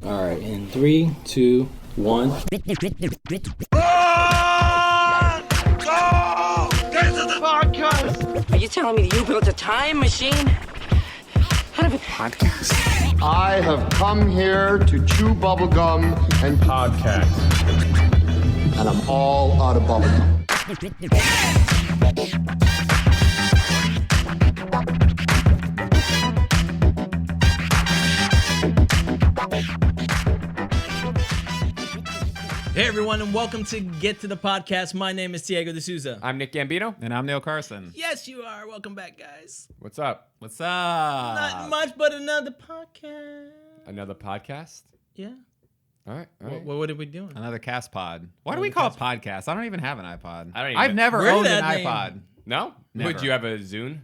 All right, in 3, 2, 1. This is the podcast. Are you telling me that you built a time machine out of a podcast? I have come here to chew bubblegum and Podcast. and I'm all out of bubblegum. Hey everyone, and welcome to Get to the Podcast. My name is Diego D'Souza. I'm Nick Gambino. And I'm Neil Carson. Yes, you are. Welcome back, guys. What's up? What's up? Not much, but another podcast. Another podcast? Yeah. All right. What are we doing? Another cast pod. Why do we call it podcast? I don't even have an iPod. I don't even- I've never Where did owned an that name- iPod. No? Never. Would you have a Zune?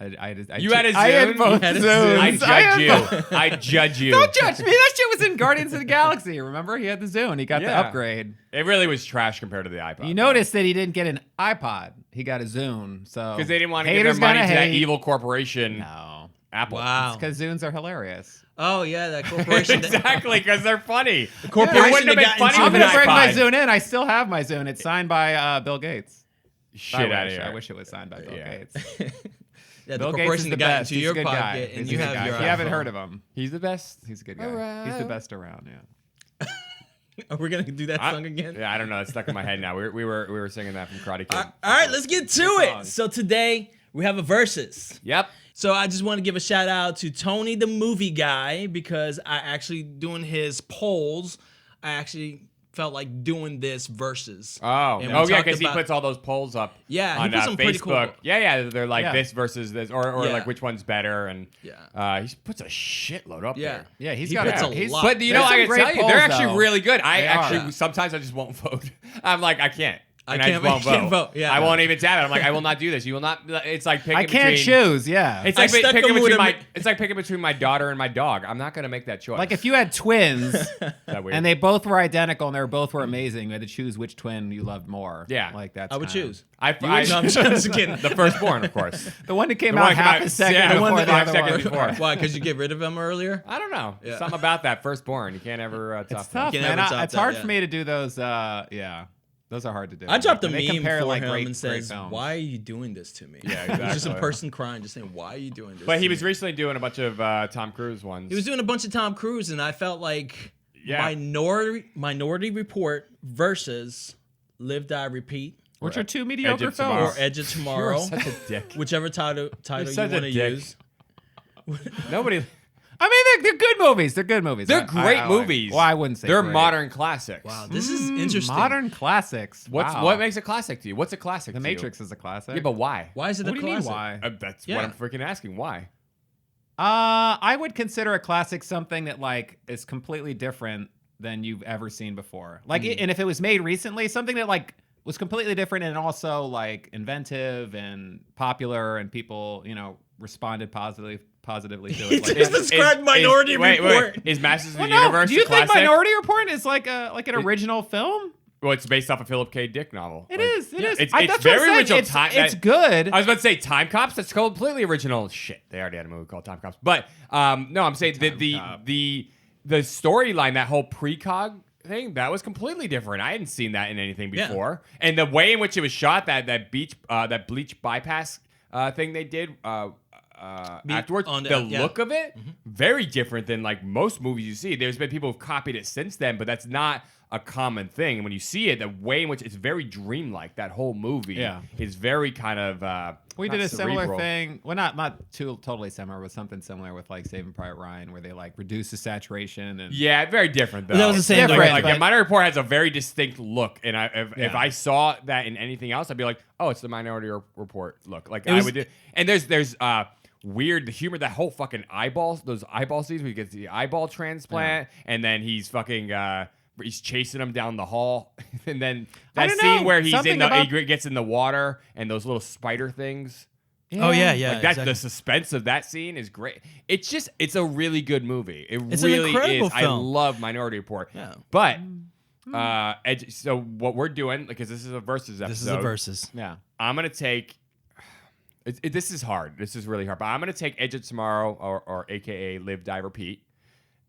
You had a I had Zune? both You had a Zunes. I Zune. judge had both. you. I judge you. Don't judge me. That shit was in Guardians of the Galaxy. Remember? He had the Zune. He got the Yeah. upgrade. It really was trash compared to the iPod. You noticed that he didn't get an iPod. He got a Zune. So Because they didn't want to give their haters money gonna to that hate. evil corporation, No. Apple. Wow. Because Zunes are hilarious. Oh, yeah, that corporation. Exactly, because they're funny. The corporation it wouldn't have that been got funny into I'm with going to an bring my iPod. Zune in. I still have my Zune. It's signed by Bill Gates. Shit out of here. I wish it was signed by Bill Yeah. Gates. Yeah, the Bill Gates corporation is that the got best. into He's your a good guy. pocket, and He's you a good have guy. your If you haven't iPhone. heard of him, He's the best. he's a good guy. Around. He's the best around, yeah. Are we going to do that song again? Yeah, I don't know. It's stuck in my head now. We were singing that from Karate Kid. All right, let's get to Good it. song. So today, we have a versus. Yep. So I just want to give a shout out to Tony the movie guy because I actually doing his polls. I actually felt like doing this versus. Oh, And we yeah, talked because he about- puts all those polls up. Yeah, he on puts some pretty Facebook. cool- Yeah, they're like Yeah. this versus this, or Yeah. like which one's better, and Yeah. He puts a shitload up Yeah. there. Yeah, he's He got puts a a he's, lot. But you know, There's I some can great tell you, polls, they're actually though. really good. I They actually are. sometimes I just won't vote. I'm like, I can't. I And can't- just I can't vote, yeah. I won't even tap it. I'm like, I will not do this. You will not. It's like picking I can't between, choose, yeah. It's I like stuck picking him with between a my. mi- It's like picking between my daughter and my dog. I'm not gonna make that choice. Like if you had twins that weird? and they both were identical and they both were amazing, you had to choose which twin you loved more. Yeah. Like that's I would kinda- choose. I No, I'm just kidding. the firstborn, of course. The one that came The out one half came a out- second yeah, the before one the 5 other seconds one. before. Why? Because you get rid of him earlier? I don't know. Yeah. Something about that firstborn. You can't ever top It's that. tough, You can man. never top It's that, hard yeah. for me to do those. Yeah, those are hard to do. I dropped a When they meme compare, for like, him great- and great says, films. "Why are you doing this to me?" Yeah, It was just a exactly. person crying, just saying, "Why are you doing this?" But he to was me?" recently doing a bunch of Tom Cruise ones. He was doing a bunch of Tom Cruise, and I felt like Yeah. Minority Report versus Live, Die, Repeat, Which are two mediocre of Tomorrow. films. or Edge of Tomorrow, You're such a dick. whichever title you such a want to dick. use. Nobody. I mean, they're good movies. They're good movies. They're I great like- movies. Well, I wouldn't say they're great. modern classics. Wow, this is interesting. Modern classics. Wow. What makes a classic to you? What's a classic? The to you? Matrix is a classic? Yeah, but why? Why is it What a do you mean? classic? Why? That's Yeah. what I'm freaking asking. Why? I would consider a classic something that like is completely different than you've ever seen before. Like, and if it was made recently, something that like was completely different and also like inventive and popular, and people, responded positively to it. Like, Just described Minority Report. Is Masters of Well, the no, Universe do you a classic? think Minority Report is like an original film? Well, it's based off a Philip K. Dick novel. It Like, is. It is. It's that's what I'm very saying. original. It's good. I was about to say Time Cops. That's completely original. Shit, they already had a movie called Time Cops. But no, I'm saying the storyline, that whole precog thing, that was completely different. I hadn't seen that in anything Yeah. before, and the way in which it was shot, that bleach bypass thing they did. Afterwards, on the- the yeah. look of it, very different than like most movies you see. There's been people who've copied it since then, but that's not a common thing. And when you see it, the way in which it's very dreamlike, that whole movie is very kind of. We not did a similar cerebral. thing. Well, not totally similar, but something similar with like Saving Private Ryan, where they like reduce the saturation and Yeah, very different though. That was the same Different, Like, but- Minority Report has a very distinct look, and if Yeah. I saw that in anything else, I'd be like, oh, it's the Minority Report look. Like was- I would do. And there's weird the humor, that whole fucking those eyeball scenes where he gets the eyeball transplant, and then he's fucking. He's chasing him down the hall, and then I that don't scene know. where he's Something in the about- he gets in the water and those little spider things. Oh yeah, yeah. Like that, exactly. the suspense of that scene is great. It's a really good movie. It's an really incredible is. film. I love Minority Report. Yeah. But so what we're doing, because this is a versus episode. This is a versus. yeah. I'm gonna take. This is hard. This is really hard. But I'm gonna take Edge of Tomorrow, or AKA Live, Die, Repeat.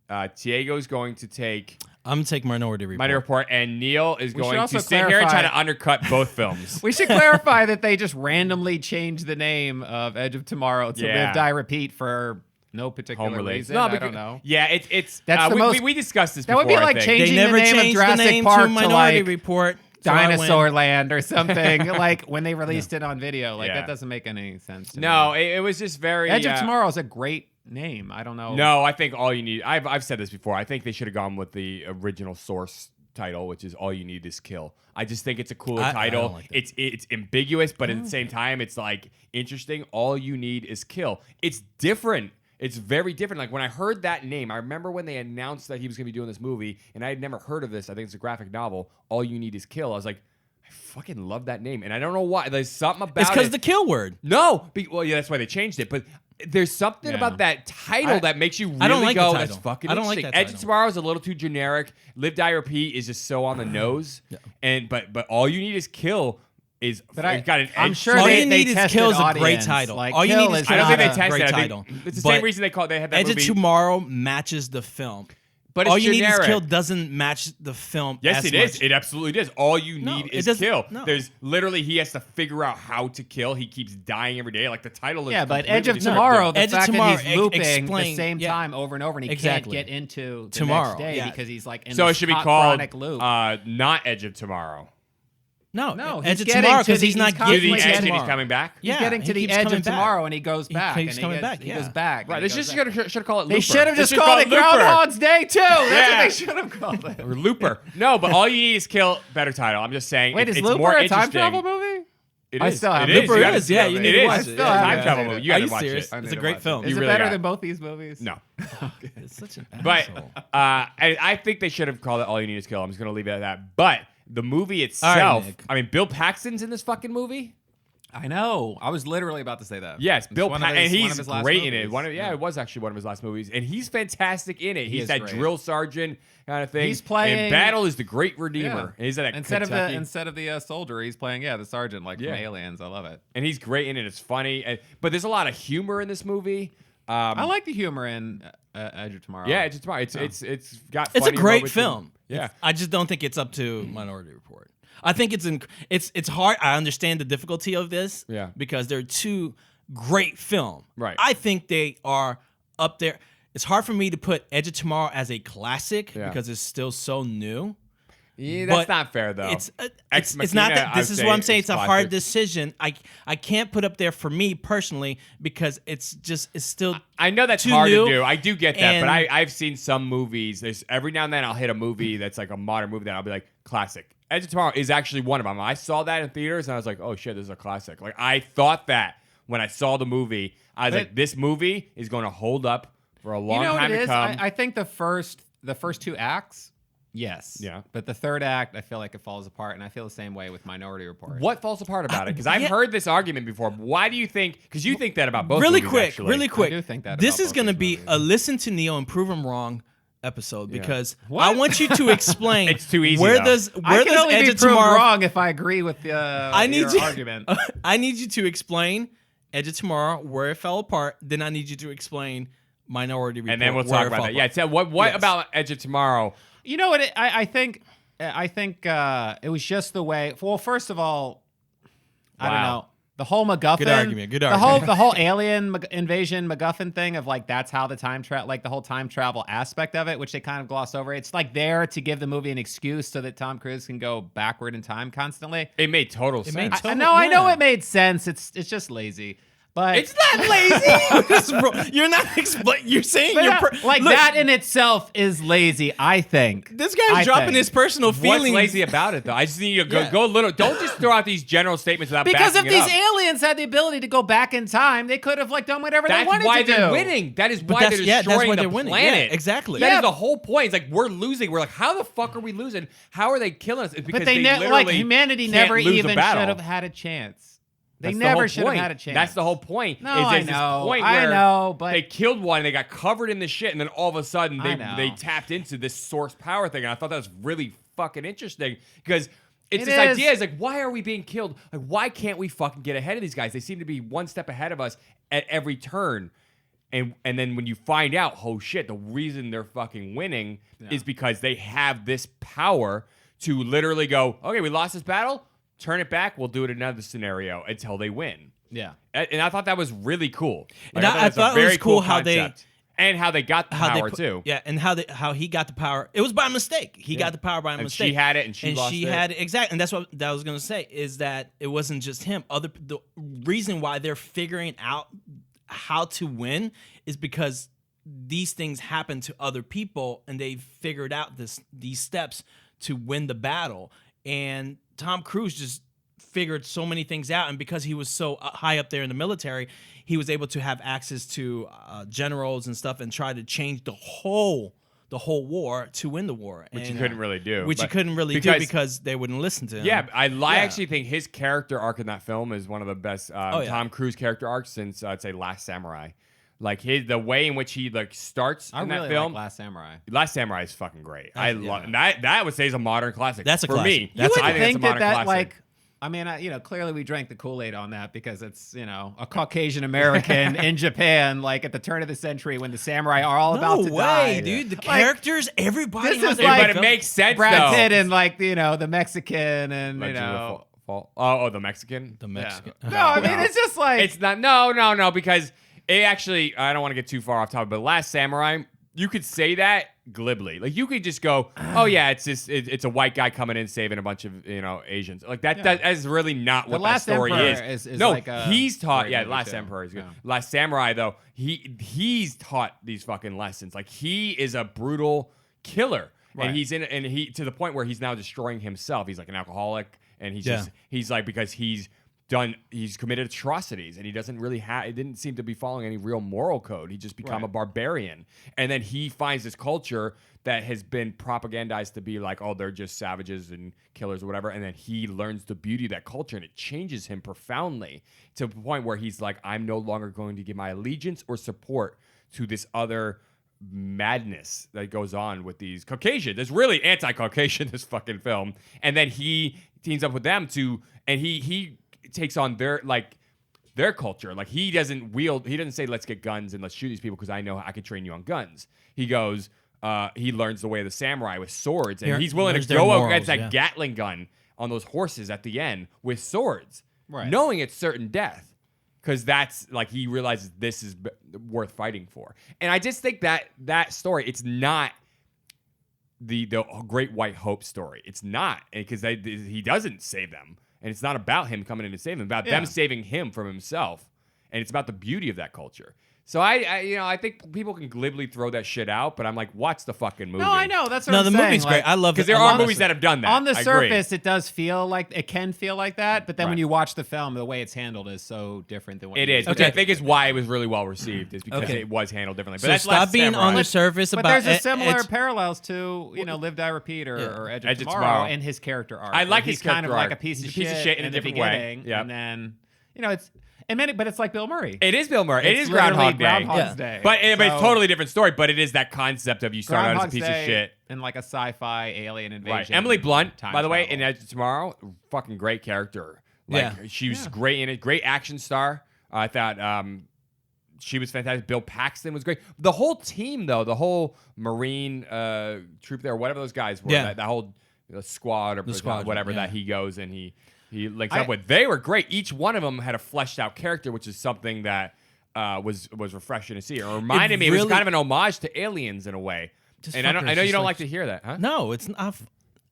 Diego's going to take I'm gonna take Minority Report. Minority Report, and Neil is We should going also to sit here and try clarify- to undercut both films. We should clarify that they just randomly changed the name of Edge of Tomorrow to Yeah. Live, Die, Repeat for no particular Home release. reason. I don't know. Yeah, it's That's the most- we discussed this That before. would be I like think. changing They never the name of changed the Jurassic name Park to to Minority like Report. so I went- Dinosaur Land or something. Like when they released it on video. Like that doesn't make any sense to No, me. it was just very Edge of Tomorrow is a great name. I don't know. No, I think all you need. I've said this before. I think they should have gone with the original source title, which is All You Need Is Kill. I just think it's a cooler I title. don't like that. It's ambiguous, but at the same time, it's like interesting. All You Need Is Kill. It's different. It's very different. Like when I heard that name, I remember when they announced that he was going to be doing this movie, and I had never heard of this. I think it's a graphic novel. All You Need Is Kill. I was like, I fucking love that name, and I don't know why. There's something about It's because it. the kill word. No, well, yeah, that's why they changed it. But there's something Yeah. about that title that makes you really I don't like the go, title. that's fucking I don't like interesting. that Edge of title. Tomorrow is a little too generic. Live, Die, Repeat is just so on the nose. And but All You Need Is Kill is But got an I'm edge sure to All it. You Need Is tested Kill is a great audience. title. Like, All You Kill Need Is is I don't Kill think they is a tested great it. I title. think it's the But same reason they had that Edge movie. of Tomorrow matches the film. But All it's You Need Is generic. Kill doesn't match the film. Yes, as it is. much. It absolutely does. All you No, need it is doesn't- kill. no. There's literally he has to figure out how to kill. He keeps dying every day. Like the title is Yeah, but Edge of completely Tomorrow, the Edge of fact Tomorrow that he's looping explain- the same yeah. time over and over, and he Exactly. can't get into the Tomorrow, next day yeah. because he's like in So it this should be hot called chronic loop. not Edge of Tomorrow. No, he's Edge of getting Tomorrow to because the- he's not he's To the getting constantly edge to and he's tomorrow. coming back. He's Yeah, getting he to the keeps edge coming of back. tomorrow, and he goes back. keeps and coming he back, He yeah. goes back. Right. and They he goes should back. have called it Looper. They should have They just should called it Looper. Groundhog's Day too. That's Yeah. what they should have called it. Or Looper. No, but All You Need Is Kill. Better title. I'm just saying. Wait, it's is Looper more a time interesting. travel movie? It I is. still have It it. is. Looper You gotta is, see yeah, it. you It need to is. watch It's it. a Yeah, time yeah, travel yeah. movie. You Are gotta you watch serious? it. It's a great film. Is You it really better gotta. than both these movies? No. It's such an But asshole. I think they should have called it All You Need Is Kill. I'm just gonna leave it at that. But the movie itself, Nick. I mean, Bill Paxton's in this fucking movie. I know. I was literally about to say that. Yes, It's Bill one of Paxton, his- and one of he's his last great in it. movies. It was actually one of his last movies, and he's fantastic in it. He's is that great. drill sergeant kind of thing. He's playing- And Battle is the Great Yeah. Redeemer. And he's at instead Kentucky. of the soldier, he's playing the sergeant like Yeah. from Aliens. I love it. And he's great in it. It's funny, but there's a lot of humor in this movie. I like the humor in Edge of Tomorrow. Yeah, it's got. It's a funny great moments film. Yeah. I just don't think it's up to Minority Report. I think it's hard. I understand the difficulty of this. Yeah. Because they're two great film. Right. I think they are up there. It's hard for me to put Edge of Tomorrow as a classic Yeah. because it's still so new. Yeah, that's But not fair though. It's Ex it's not Machina, that. This I'd is say what I'm saying. is It's a hard classic. decision. I can't put up there for me personally because it's still. I know that's too hard new, to do. I do get that, but and- I've seen some movies. There's every now and then I'll hit a movie that's like a modern movie that I'll be like classic. Edge of Tomorrow is actually one of them. I saw that in theaters and I was like, oh shit, this is a classic. Like I thought that when I saw the movie, I was But- like, this movie is going to hold up for a long You know what time it to is? come. I think the first two acts, yes. Yeah. But the third act, I feel like it falls apart, and I feel the same way with Minority Report. What falls apart about it? Because I've yeah. heard this argument before. Why do you think? Because you think that about both. really movies, quick, actually. really quick. do think that this about is both going to these be movies. a listen to Neo and prove him wrong episode because What? I want you to explain. It's too easy, Where though. does I where can does only Edge be of proved Tomorrow? wrong if I agree with your you, argument. I need you to explain Edge of Tomorrow where it fell apart. Then I need you to explain Minority Report. And then we'll where talk it about fell that. Yeah. apart. Tell what Yes. about Edge of Tomorrow? You know what? I think it was just the way. Well, first of all, I don't Wow. know. The whole MacGuffin. Good argument, good The argument. whole alien invasion MacGuffin thing of like that's how the time travel, like the whole time travel aspect of it, which they kind of gloss over. It's like there to give the movie an excuse so that Tom Cruise can go backward in time constantly. It made total sense. made I know yeah. it made sense. It's just lazy, but It's not lazy. Bro, you're not explaining. You're saying But you're like look, that in itself is lazy. I think This guy's I dropping think. his personal What's feelings. lazy about it, though? I just need you to Yeah. go a little. Don't just throw out these general statements without Because if backing it these up. aliens had the ability to go back in time, they could have like done whatever they That's wanted why to they're do. winning. That is But why that's- they're yeah, that's destroying why the they're winning. planet. Yeah, exactly. That Yeah. is the whole point. It's like we're losing. We're like, how the fuck are we losing? How are they killing us? It's because But they literally like humanity can't never lose a even battle. should have had a chance. They That's the never whole should have point. had a chance. That's the whole point. No, is I there's know. This point I where know, but- they killed one. And they got covered in the shit, and then all of a sudden I know. they tapped into this source power thing. And I thought that was really fucking interesting because it's It this is. idea. It's like, why are we being killed? Like, why can't we fucking get ahead of these guys? They seem to be one step ahead of us at every turn. And then when you find out, oh shit, the reason they're fucking winning is because they have this power to literally go, okay, we lost this battle, turn it back, we'll do it in another scenario until they win. Yeah. And I thought that was really cool. And I thought it was cool how concept. And how they got the power too. Yeah, and how he got the power. It was by mistake. He got the power by mistake. She had it, and she lost it. Had it exactly. And that's what I was gonna say is that it wasn't just him. The reason why they're figuring out how to win is because these things happen to other people, and they figured out these steps to win the battle. And Tom Cruise just figured so many things out, and because he was so high up there in the military, he was able to have access to generals and stuff and try to change the whole war to win the war, which he couldn't really do. Which he couldn't really do because they wouldn't listen to him. Yeah, I actually think his character arc in that film is one of the best Tom Cruise character arcs since I'd say Last Samurai. Like the way in which he starts in that film. Like Last Samurai. Last Samurai is fucking great. I love that. I would say is a modern classic. That's a for classic. me. I think that I mean, clearly we drank the Kool-Aid on that because it's, a Caucasian American in Japan, like at the turn of the century when the samurai are all about to die. Dude. The characters, everybody. This is but it makes sense. Brad Pitt and the Mexican and the Mexican. The Mexican. Yeah. No, I mean it's just like it's not. No, because it actually. I don't want to get too far off topic, but Last Samurai. You could say that glibly. Like you could just go, "Oh yeah, it's a white guy coming in saving a bunch of Asians." Like that. Yeah. That is really not what that story is. No, like he's taught. Yeah, Last Emperor is good. Yeah. Last Samurai though, he's taught these fucking lessons. Like he is a brutal killer, right. And he to the point where he's now destroying himself. He's like an alcoholic, and he's like because he's committed atrocities, and he doesn't really it didn't seem to be following any real moral code. He just become a barbarian, and then he finds this culture that has been propagandized to be like, oh, they're just savages and killers or whatever, and then he learns the beauty of that culture, and it changes him profoundly to the point where he's like, I'm no longer going to give my allegiance or support to this other madness that goes on with these Caucasians. It's really anti-Caucasian, this fucking film, and then he teams up with them and he takes on their culture. Like he doesn't say let's get guns and let's shoot these people because I know I can train you on guns. He goes he learns the way of the samurai with swords, and he's willing to go against that Gatling gun on those horses at the end with swords, knowing it's certain death, because that's like he realizes this is worth fighting for. And I just think that story, it's not the Great White Hope story. It's not, because he doesn't save them. And it's not about him coming in to save them, about them saving him from himself. And it's about the beauty of that culture. So I think people can glibly throw that shit out, but I'm like, watch the fucking movie. No, I know. That's what I'm saying. No, the movie's great. I love it. Because there are movies that have done that. On the surface, it does feel like, it can feel like that, but then when you watch the film, the way it's handled is so different than what it is. Which I think is why it was really well received, is because it was handled differently. But so that's stop being on the surface but about it. But there's a similar parallels to, Live, Die, Repeat or Edge of Tomorrow in his character arc. I like his character kind of arc. like a piece of shit in a different way. And then, it's... but it's like Bill Murray. It is Bill Murray. It is Groundhog Day. But it's a totally different story. But it is that concept of you start out as a piece of shit. And like a sci-fi alien invasion. Right. Emily Blunt, by the way, in Edge of Tomorrow, fucking great character. She was great in it. Great action star. I thought she was fantastic. Bill Paxton was great. The whole team, though, the whole Marine troop there, whatever those guys were, that whole squad or whatever that he goes and he links up with. They were great. Each one of them had a fleshed out character, which is something that was refreshing to see. It reminded me, it was kind of an homage to Aliens in a way. And I know you don't like to hear that, huh? No, it's not.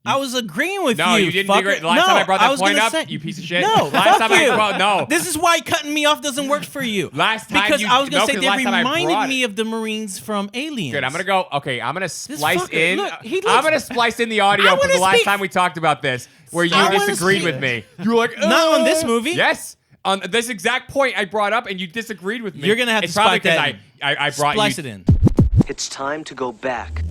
I was agreeing with you. No, you didn't agree. Last time I brought that point up, you piece of shit. No, last fuck time you. no. This is why cutting me off doesn't work for you. Last time because I was going to say they reminded me of of the Marines from Aliens. Good, I'm going to go. Okay, I'm going to splice in. I'm going to splice in the audio from the last time we talked about this, where you disagreed with me. You were like, not on this movie. Yes. On this exact point I brought up, and you disagreed with me. You're going to have to spike that. I brought splice it in. It's time to go back.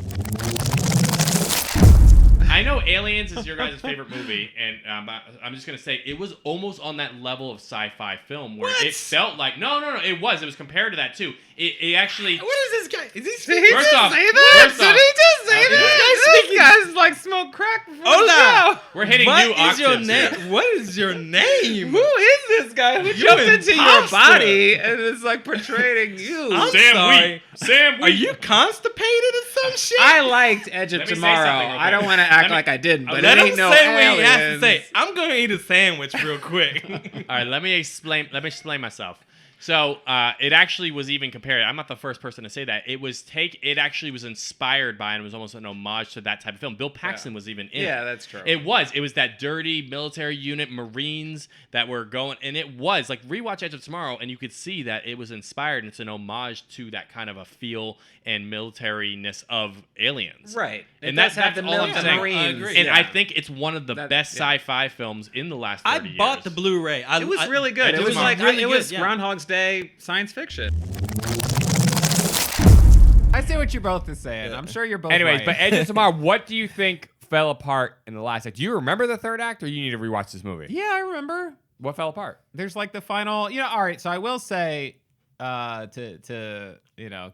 I know Aliens is your guys' favorite movie, and I'm just going to say it was almost on that level of sci-fi film where it felt like... No, it was. It was compared to that, too. It actually... What is this guy? Is he speaking? Did he just say that? Did he just say that? This guy's like smoked crack before the show. We're hitting new octaves here. What is your name? Who is this guy? guy who jumped into your body and is like portraying you. I'm Sam sorry. Wheat. Sam Wheat. Are you constipated or some shit? I liked Edge of Let me say Tomorrow. something real I don't quick. want to act Let me- like I didn't, but Let it him ain't no say what he has to aliens. say. I'm gonna eat a sandwich real quick. All right, let me explain myself. So it actually was even compared. I'm not the first person to say that. It actually was inspired by and it was almost an homage to that type of film. Bill Paxton was even in it. Yeah, that's true. It was that dirty military unit Marines that were going, and it was like rewatch Edge of Tomorrow, and you could see that it was inspired. And it's an homage to that kind of a feel and militariness of Aliens. Right. It And does that's have the all I'm military saying. I agree. And Yeah. I think it's one of the best sci-fi films in the last 30 years. I bought the Blu-ray. It was really good. Edge It of was Tomorrow. like Really it was good, yeah. Groundhog's Day science fiction. I see what you both are saying. I'm sure you're both Anyways, right. but Edge of Tomorrow, what do you think fell apart in the last act? Do you remember the third act, or you need to rewatch this movie? yeah, I remember. What fell apart? There's like the final, all right, so I will say to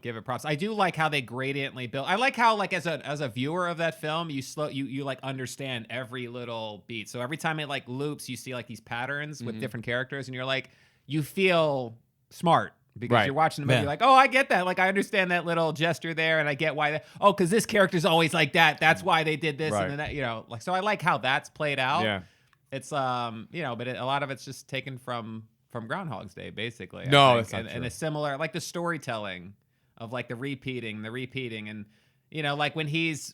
give it props. I do like how they gradiently build. I like how like as a viewer of that film, you like understand every little beat. So every time it like loops, you see like these patterns with different characters and you're like you feel smart because Right. you're watching the movie Yeah. like, "Oh, I get that. Like I understand that little gesture there and I get why cuz this character's always like that. That's why they did this Right. and then that, like so I like how that's played out. Yeah. It's but a lot of it's just taken from Groundhog's Day, basically. I No, think. that's not and true. a similar like the storytelling of like the repeating, and like when he's,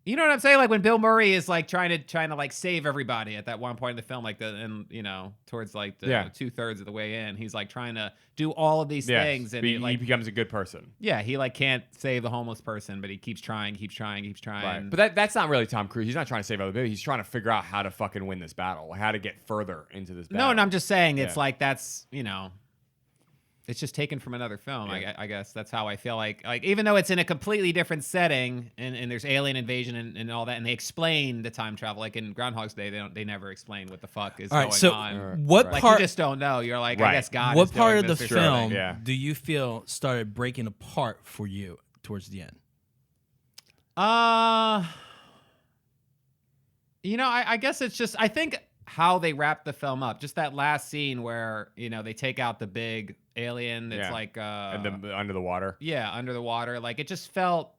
you know what I'm saying, like when Bill Murray is like trying to like save everybody at that one point in the film, like towards like the 2/3 of the way in, he's like trying to do all of these Yes, things, and but he, he like becomes a good person. he like can't save the homeless person, but he keeps trying. Right. But that's not really Tom Cruise. He's not trying to save other people. He's trying to figure out how to fucking win this battle, how to get further into this battle. No, I'm just saying it's Yeah. like that's it's just taken from another film. Yeah. I guess that's how I feel like even though it's in a completely different setting and there's alien invasion and all that, and they explain the time travel like in Groundhog's Day, they never explain what the fuck is All right, going so on. what Like part? you just don't know. You're like, Right. I guess God. What is part doing of the this or film something. Yeah. do you feel started breaking apart for you towards the end? I guess it's just I think how they wrap the film up, just that last scene where they take out the big alien that's Yeah. like and under the water. yeah, under the water. Like it just felt,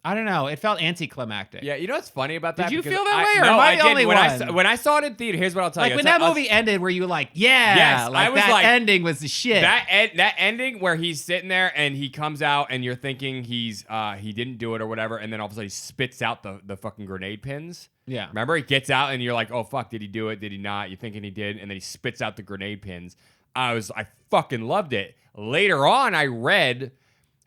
I don't know, it felt anticlimactic. Yeah, you know what's funny about that? Did you Because feel that way, or no, am I I the did. only when one? when I saw it in theater, here's what I'll tell Like you. when I'll that tell- movie ended, were you like, yeah, Yes, like I was that like- ending was the shit. That ending where he's sitting there and he comes out and you're thinking he didn't do it or whatever, and then all of a sudden he spits out the fucking grenade pins. Yeah. Remember, he gets out and you're like, oh fuck, did he do it? Did he not? You're thinking he did, and then he spits out the grenade pins. I fucking loved it. Later on, I read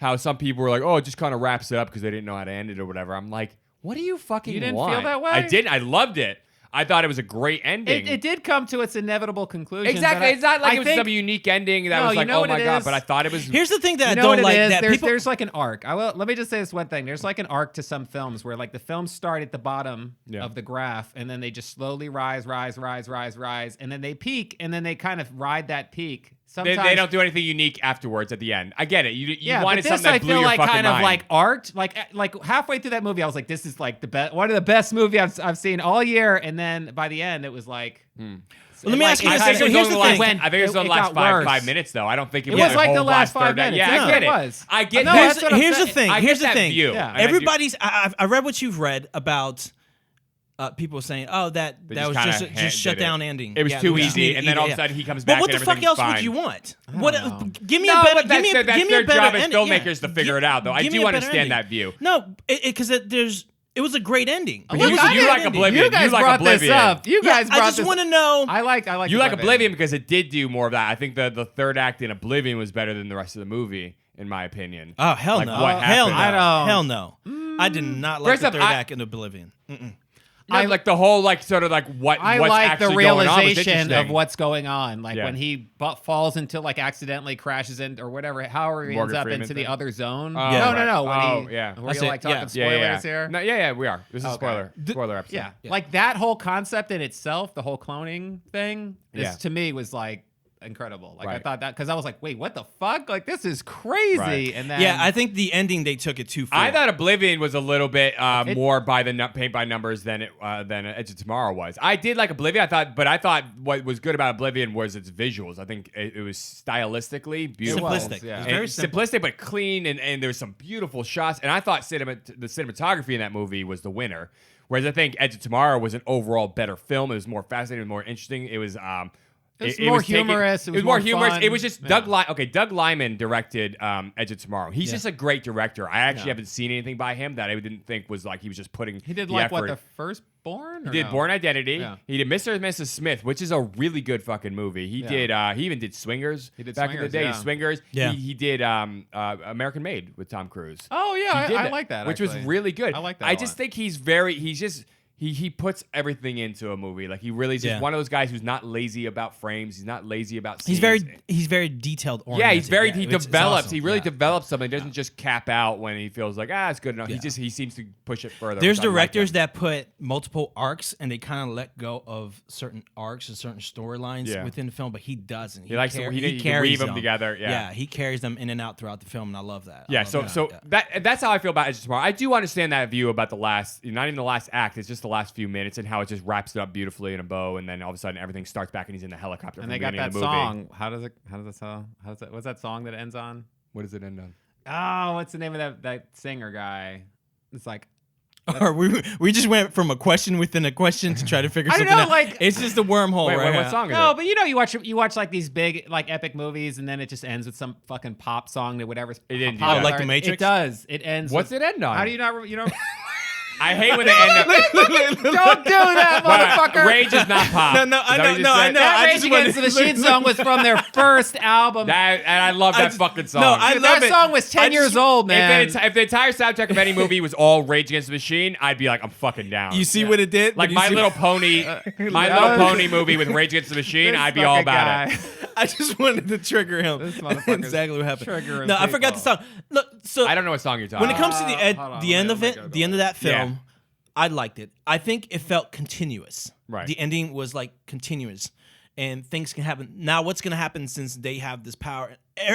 how some people were like, oh, it just kind of wraps it up because they didn't know how to end it or whatever. I'm like, what do you fucking You didn't want? feel that way? I didn't. I loved it. I thought it was a great ending. It did come to its inevitable conclusion. Exactly. but It's not like I it was think, some unique ending that No, was you like, know oh what my it god. is? But I thought it was. Here's the thing that You I know don't what it like. is? That people. There's like an arc. Let me just say this one thing. There's like an arc to some films where like the films start at the bottom Yeah. of the graph and then they just slowly rise, and then they peak and then they kind of ride that peak. They Sometimes don't do anything unique afterwards at the end. I get it. You yeah, wanted but this something I that blew feel your like fucking kind mind. of like art. Like halfway through that movie, I was like, "This is like the best, one of the best movies I've seen all year." And then by the end, it was like, Well, let me ask you I this. think So it was here's only the the thing. last. I think it was It the last got worse. 5 minutes though. I don't think it, It was was like whole the last third 5 act. minutes. Yeah, Yeah, I get it it. was. I get. No, Here's, that's what I'm here's the saying. thing. I Here's get the that thing. view. Yeah. And I do- Everybody's. I read what you've read about. People saying, "Oh, that just was kinda just did shut it. down ending." It was Yeah, too we just easy, need to and then eat all it, of a sudden he comes But back what and the fuck everything's else would fine. you want? don't What? know. Give me No, a better. but that's Give me their a better job as ending. filmmakers to figure it out, though. I Give do me a better understand ending. that view. No, because there's. It was a great ending. But It you was a like great ending. Oblivion. You guys You like brought this Oblivion. up. You Yeah, guys brought I just this. want to know. I like. You like Oblivion because it did do more of that. I think the third act in Oblivion was better than the rest of the movie, in my opinion. Oh hell Like, no! what Hell no! happened? I don't- Hell no! I did not like First the off, third I- act in Oblivion. Mm-mm. No, like the whole sort of like what's I like the actually going on was realization of interesting. what's going on. Like Yeah. when he falls into like accidentally crashes in or whatever, however he Morgan ends up Freeman into the thing? other zone. Oh, no, right. no. When Oh, he, yeah. We're That's like it, talking yeah. spoilers here. No, yeah, we are. This is a Okay. spoiler. Spoiler episode. Yeah. Like that whole concept in itself, the whole cloning thing, Yeah. to me was like, incredible. Like I Right. thought that because I was like, wait, what the fuck? Like this is crazy. Right. And then Yeah, I think the ending they took it too far. I thought Oblivion was a little bit more by the paint by numbers than Edge of Tomorrow was. I did like Oblivion. I thought what was good about Oblivion was its visuals. I think it was stylistically beautiful. Simplistic. yeah. It was And very simple. simplistic but clean, and there was some beautiful shots. And I thought the cinematography in that movie was the winner. Whereas I think Edge of Tomorrow was an overall better film. It was more fascinating, more interesting. It was more humorous. It was more humorous. fun. It was just Yeah. Doug Liman directed Edge of Tomorrow. He's Yeah. just a great director. I actually haven't seen anything by him that I didn't think was like he was just putting. He did the like effort. what, the Firstborn? He did Born Identity. Yeah. He did Mr. and Mrs. Smith, which is a really good fucking movie. He did. He even did Swingers. He did back in the Swingers, day. yeah. Swingers. Yeah. He did American Made with Tom Cruise. Oh yeah, He did I like that. which was actually. really good. I like that. I a just lot. think he puts everything into a movie. Like he really is just Yeah. one of those guys who's not lazy about frames. He's not lazy about scenes. He's very detailed. Yeah, Oriented. he's very. He it's develops. awesome. He really Yeah. develops something. He doesn't just cap out when he feels like it's good enough. Yeah. He seems to push it further. There's which I like directors him. that put multiple arcs and they kind of let go of certain arcs and certain storylines Yeah. within the film, but he doesn't. He likes to- he can carries weave them together, yeah. he carries them in and out throughout the film, and I love that. I Yeah, love so that. that's how I feel about Edge of Tomorrow. I do understand that view about the last, not even the last act. It's just the last few minutes and how it just wraps it up beautifully in a bow, and then all of a sudden everything starts back and he's in the helicopter. And from they the got beginning that of the movie. song. How does it sound? What's that song that it ends on? What does it end on? Oh, what's the name of that singer guy? It's like Or we just went from a question within a question to try to figure I don't something know, out. like- It's just a wormhole, Wait, right? what here. song is no, it? but you watch like these big like epic movies, and then it just ends with some fucking pop song that whatever's. It didn't do popular. that. Like The Matrix? It does. It ends. What's with, it end on? How do you not? You know. I hate when they end up. Don't do that, motherfucker. Rage is not pop. No, Is that I know, what you no, I said? know. That I Rage just Against the wanted- Machine song was from their first album. And I love that fucking song. No, I Dude, love that it. song was 10 I years just- old, man. If the entire soundtrack of any movie was all Rage Against the Machine, I'd be like, I'm fucking down. You see what it did? Like Did you My see- Little Pony, My Little Pony movie with Rage Against the Machine, This I'd be all fucking about guy. it. I just wanted to trigger him. This motherfucker's exactly what happened. triggering No, I forgot the people. song. Look, so I don't know what song you're talking when it about. comes to the hold on, the end let of me it, go the end of that film, Yeah. I liked it. I think it felt continuous. Right. The ending was like continuous, and things can happen. Now, what's going to happen since they have this power?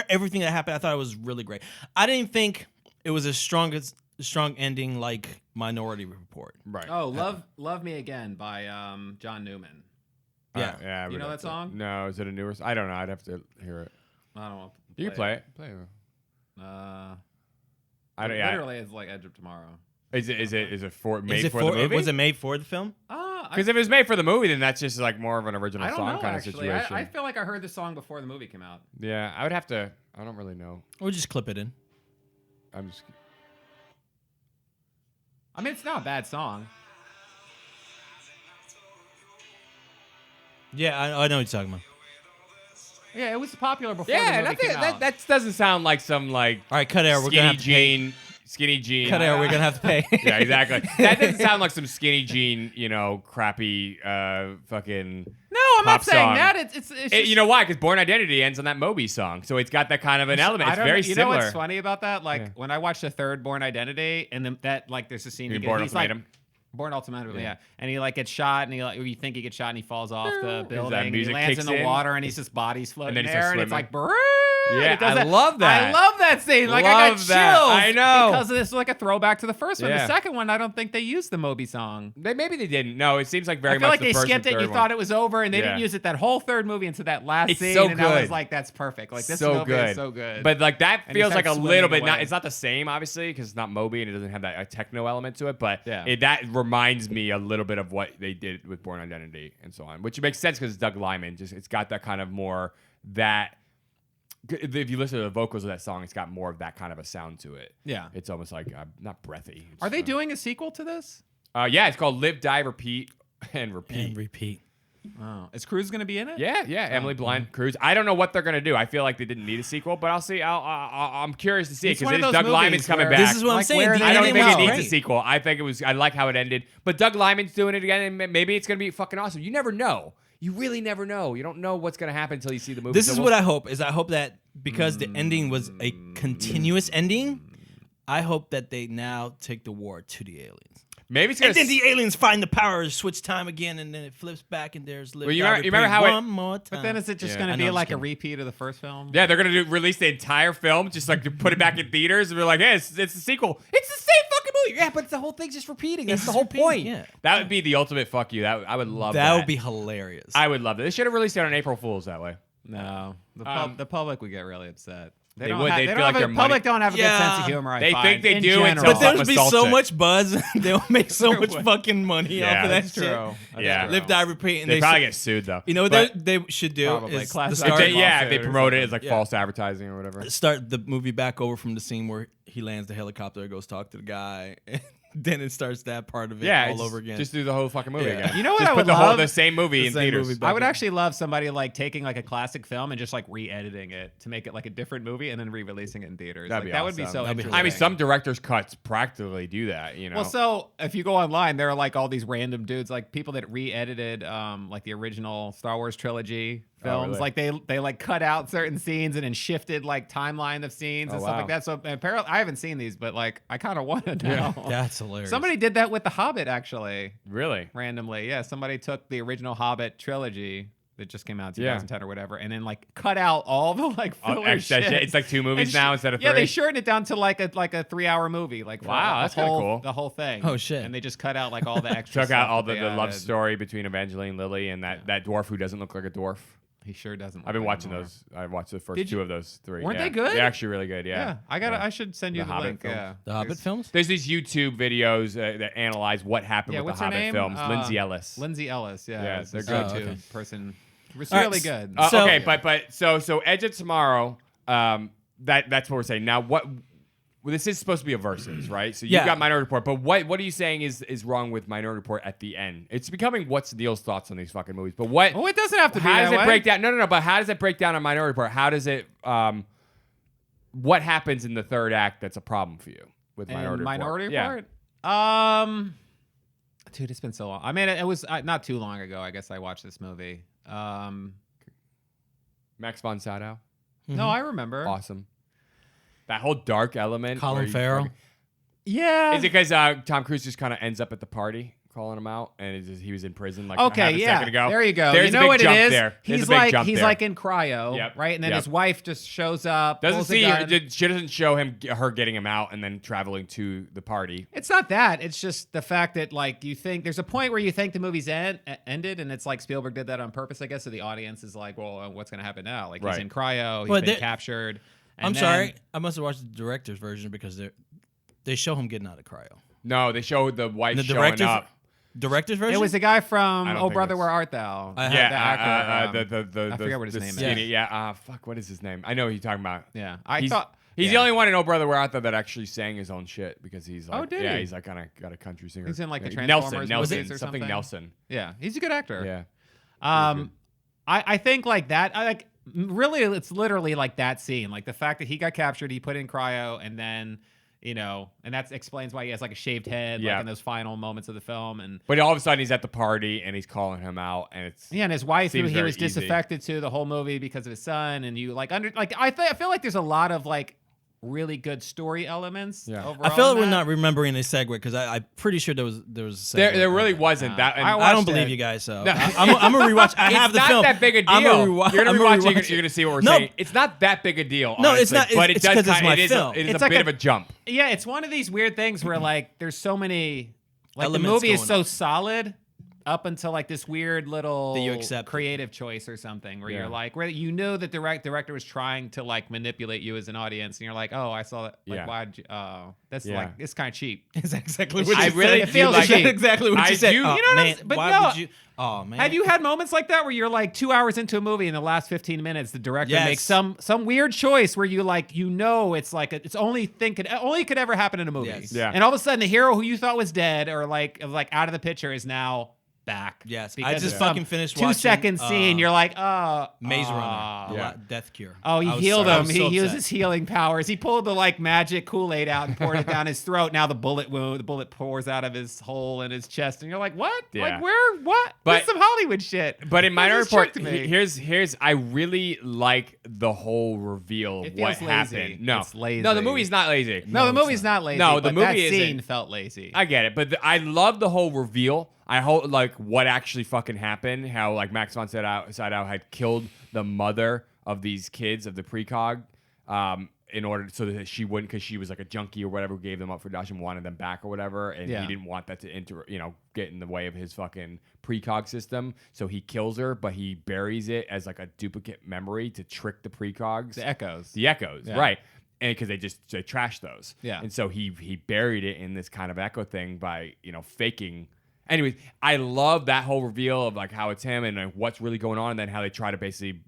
Everything that happened, I thought it was really great. I didn't think it was as strong ending like Minority Report. Right. Oh, Love Me Again by John Newman. Yeah. Yeah. I You would know have that to- song? No, is it a newer song? I don't know. I'd have to hear it. I don't know. You can play it. Play it. I don't. Yeah. literally, it's like Edge of Tomorrow. Is it made Is it for the movie? Was it made for the film? Because if it was made for the movie, then that's just like more of an original I don't song know, kind actually. of situation. I feel like I heard the song before the movie came out. Yeah, I would have to. I don't really know. Or just clip it in. I'm just. I mean, it's not a bad song. Yeah, I know what you're talking about. Yeah, it was popular before Yeah, the and movie I think came out. that doesn't sound like some like All right, cut air. We're gonna have to pay. skinny jean. Cut air. We're gonna have to pay. Yeah, exactly. That doesn't sound like some skinny jean, crappy fucking. No, I'm pop not saying song. that. It's just, You know why? Because Born Identity ends on that Moby song, so it's got that kind of an element. It's I don't very know, you similar. know what's funny about that? Like Yeah. when I watched the third Born Identity, and then that like there's a scene. You he mean Born he's like, Ultimatum? Born Ultimatum, Yeah. yeah. And he like gets shot, and you think he gets shot, and he falls off the building. And he music lands kicks in the in? water, and he's just body's floating then he there, starts and it's swimming. like, brrrr, Yeah, and it does I love that. I love that scene. Like I got Love chills. that. I know. because it's like a throwback to the first one. Yeah. The second one, I don't think they used the Moby song. Maybe they didn't. No, it seems like very I feel much like the they first skipped and it. You third thought one. it was over, and they Yeah. didn't use it that whole third movie into that last It's scene. so and I was good. like, that's perfect. Like this so movie good. is so good. But like that And he feels like a starts little swimming bit. away. It's not the same, obviously, because it's not Moby and it doesn't have that techno element to it. But Yeah. that reminds me a little bit of what they did with Born Identity and so on, which makes sense because Doug Liman. It's got that kind of more that. If you listen to the vocals of that song, it's got more of that kind of a sound to it. Yeah. It's almost like not breathy. It's, Are they doing a sequel to this? Yeah, it's called Live, Die, Repeat, and Repeat. And repeat. Oh, is Cruz going to be in it? Yeah, Emily Blunt, Cruz. I don't know what they're gonna do. I feel like they didn't need a sequel, but I'll see. I'm curious to see It's because one of those Doug movies Lyman's coming where- back. This is what I'm Like, saying. where The I don't ending think it was needs great. a sequel. I think it was. I like how it ended. But Doug Lyman's doing it again, and maybe it's gonna be fucking awesome. You never know. You really never know. You don't know what's gonna happen until you see the movie. This So is we'll- what I hope. I hope that because the ending was a continuous ending, I hope that they now take the war to the aliens. Maybe it's gonna. And then the aliens find the power to switch time again, and then it flips back, and there's Well, you remember how one more time. But then is it just going I to know, be I'm like just a kidding. repeat of the first film? Yeah, they're gonna release the entire film, just like to put it back in theaters, and we're like, hey, it's the sequel. It's the same fucking movie. Yeah, but it's the whole thing's just repeating. That's the whole point. Yeah. That would be the ultimate fuck you. I would love that. That would be hilarious. I would love that. They should have released it on April Fools that way. No. The public would get really upset. They don't would. have- They'd they feel don't like have their a, money- public don't have a good sense of humor. I They find, think they in do until general. but there would something be so assaults it. much buzz. They'll make so much fucking money Yeah, off of that that's shit. true. Yeah. Live, die, repeat. And They probably should- get sued though. You know what But they should do? Probably. Is Class the if start, they, yeah, if lawsuit they or promote it something. as like Yeah. false advertising or whatever. start the movie back over from the scene where he lands the helicopter, goes talk to the guy, and then it starts that part of it Yeah, all it's over again. Just do the whole fucking movie Yeah. again. You know what Just I put would the whole love? the same movie The in same theaters. movie I would back in. actually love somebody like taking like a classic film and just like re-editing it to make it like a different movie and then re-releasing it in theaters. That'd Like, be that would be awesome. so That'd be interesting. I mean, some directors' cuts practically do that. You know. Well, so if you go online, there are like all these random dudes, like people that re-edited like the original Star Wars trilogy films. really? Like they like cut out certain scenes and then shifted like timeline of scenes and Oh, stuff wow. like that. So apparently, I haven't seen these, but like I kind of want to know. That's hilarious. Somebody did that with The Hobbit, actually, really. randomly. Yeah, somebody took the original Hobbit trilogy that just came out in Yeah. 2010 or whatever, and then like cut out all the like filler Extra shit. shit. It's like 2 movies And now instead of 3. Yeah, they shortened it down to like a 3-hour movie. Like for Wow, the that's kinda whole- cool. The whole thing. Oh, shit. And they just cut out like all the extra. Took out stuff all that the they love added. story between Evangeline Lilly and that dwarf who doesn't look like a dwarf. He sure doesn't. I've been look watching anymore. those. I watched the first Did you- 2 of those 3. Weren't yeah. they good? They're actually really good. Yeah, Yeah. I should send you The the, Hobbit link. films. Yeah, the Hobbit There's- films. There's these YouTube videos that analyze what happened Yeah, with what's the her Hobbit name? films. Lindsay Ellis. Lindsay Ellis. Yeah, Yeah, it's they're this good. YouTube Oh, okay. person. It's All right, really s- good. So- Okay, but so Edge of Tomorrow. That's what we're saying now. Well, this is supposed to be a versus, right? So you Yeah. got Minority Report, but what are you saying is wrong with Minority Report at the end? It's becoming what's Neil's thoughts on these fucking movies, but what? Oh, it doesn't have to be How does that it way. break down? No. But how does it break down on Minority Report? How does it? What happens in the third act that's a problem for you with And Minority Report? Minority Yeah. Report? Dude, it's been so long. I mean, it was not too long ago. I guess I watched this movie. Max von Sydow, No, I remember. awesome. That whole dark element. Colin where you Farrell? fucking- Yeah. Is it because Tom Cruise just kind of ends up at the party calling him out, and it's just, he was in prison like half Okay, a yeah. second ago? There you go. There's You know a big what jump it is? there. There's He's a big like jump he's there. like in cryo, Yep, right? And then yep. his wife just shows up. Doesn't pulls a see gun. her. She doesn't show her getting him out and then traveling to the party. It's not that. It's just the fact that like you think there's a point where you think the movie's ended, and it's like Spielberg did that on purpose, I guess. So the audience is like, well, what's going to happen now? Like Right. he's in cryo, he's Well, been they- captured. I'm and then- sorry. I must have watched the director's version because they show him getting out of cryo. No, they show the wife The showing director's up. Director's version. It was the guy from I don't Oh think Brother, it's- Where Art Thou? I- Yeah, the actor. I forget what his name is. skinny, yeah. Fuck, what is his name? I know who you're talking about. Yeah, I He's, thought he's yeah. the only one in Oh Brother, Where Art Thou that actually sang his own shit because he's like, Oh, did yeah, he? he's like kind of got a country singer. He's in, like, the Yeah, Transformers Nelson, movies or something something? Nelson. Yeah, he's a good actor. Yeah. I think like that. I like really. It's literally like that scene, like the fact that he got captured, he put in cryo, and then and that explains why he has like a shaved head, Yeah. like in those final moments of the film, and But all of a sudden he's at the party and he's calling him out, and it's yeah, and his wife, who Seems he very was easy. disaffected to the whole movie because of his son, and you like I feel like there's a lot of like really good story elements. Yeah. Overall I feel like in we're that. not remembering a segue because I'm pretty sure there was a segue. there really wasn't that. And I I don't watched believe it. you guys. So No. I'm gonna rewatch. I have it's the not film. that big a I'm deal. gonna rewa- You're gonna I'm rewatch it. rewatch You're gonna see what we're No. saying. It's not that big a deal. No, it's honestly, not. But It's it does. 'cause it's my it is film. a It's bit like of a jump. Yeah, it's one of these weird things where like there's so many like the Elements movie is going so on. solid up until like this weird little That you accept. creative choice or something where Yeah. you're like where you know that the director was trying to like manipulate you as an audience, and you're like, oh, I saw that. Like, Yeah. why'd you? That's Yeah. like it's kind of cheap. It's exactly what I you really said. It do feels like cheap. exactly what I you said. do- Oh, you know what I'm man, s- but why no. would you? Oh man. Have you had moments like that where you're like 2 hours into a movie in the last 15 minutes the director Yes. makes some weird choice where you like it's like it's only could ever happen in a movie. Yes. Yeah. And all of a sudden the hero who you thought was dead or like out of the picture is now back. Yes, I Because just of some fucking finished 2-second watching, scene. You're like, oh, Maze oh. Runner, Yeah. Death Cure. Oh, he I was healed sorry. I him. was He so used upset. his healing powers. He pulled the like magic Kool-Aid out and poured it down his throat. Now the bullet pours out of his hole in his chest, and you're like, what? Yeah. Like where? What? But- This is some Hollywood shit. But in Minority This is trick Report, to me. here's I really like the whole reveal of It what feels lazy. happened. No, It's lazy. no, the movie's not lazy. No, the movie's not lazy. No, the but movie that isn't. scene felt lazy. I get it, but I love the whole reveal. I hope like what actually fucking happened. How like Max von Sydow had killed the mother of these kids of the precog, in order so that she wouldn't, because she was like a junkie or whatever, who gave them up for adoption, wanted them back or whatever, and Yeah. he didn't want that to get in the way of his fucking precog system. So he kills her, but he buries it as like a duplicate memory to trick the precogs. The echoes. The echoes, Yeah. right? And because they trashed those, Yeah. And so he buried it in this kind of echo thing by faking. Anyways, I love that whole reveal of like how it's him and what's really going on, and then how they try to basically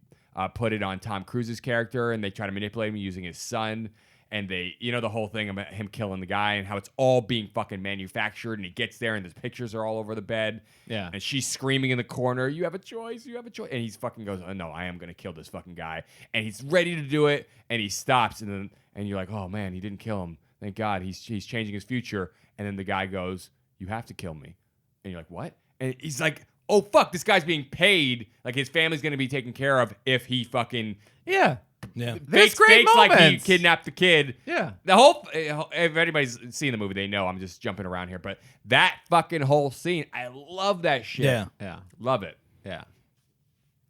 put it on Tom Cruise's character, and they try to manipulate him using his son, and they the whole thing about him killing the guy and how it's all being fucking manufactured, and he gets there and his pictures are all over the bed, Yeah. and she's screaming in the corner, "You have a choice, you have a choice," and he's fucking goes, "Oh no, I am gonna kill this fucking guy," and he's ready to do it, and he stops, and you're like, "Oh man, he didn't kill him, thank God, he's changing his future," and then the guy goes, "You have to kill me," and you're like, "What?" And he's like, "Oh fuck, this guy's being paid. Like his family's gonna be taken care of if he fucking Yeah. Yeah. There's great fakes like he moments. kidnapped the kid." Yeah. The whole, if anybody's seen the movie, they know I'm just jumping around here, but that fucking whole scene, I love that shit. Yeah. Yeah. Love it. Yeah.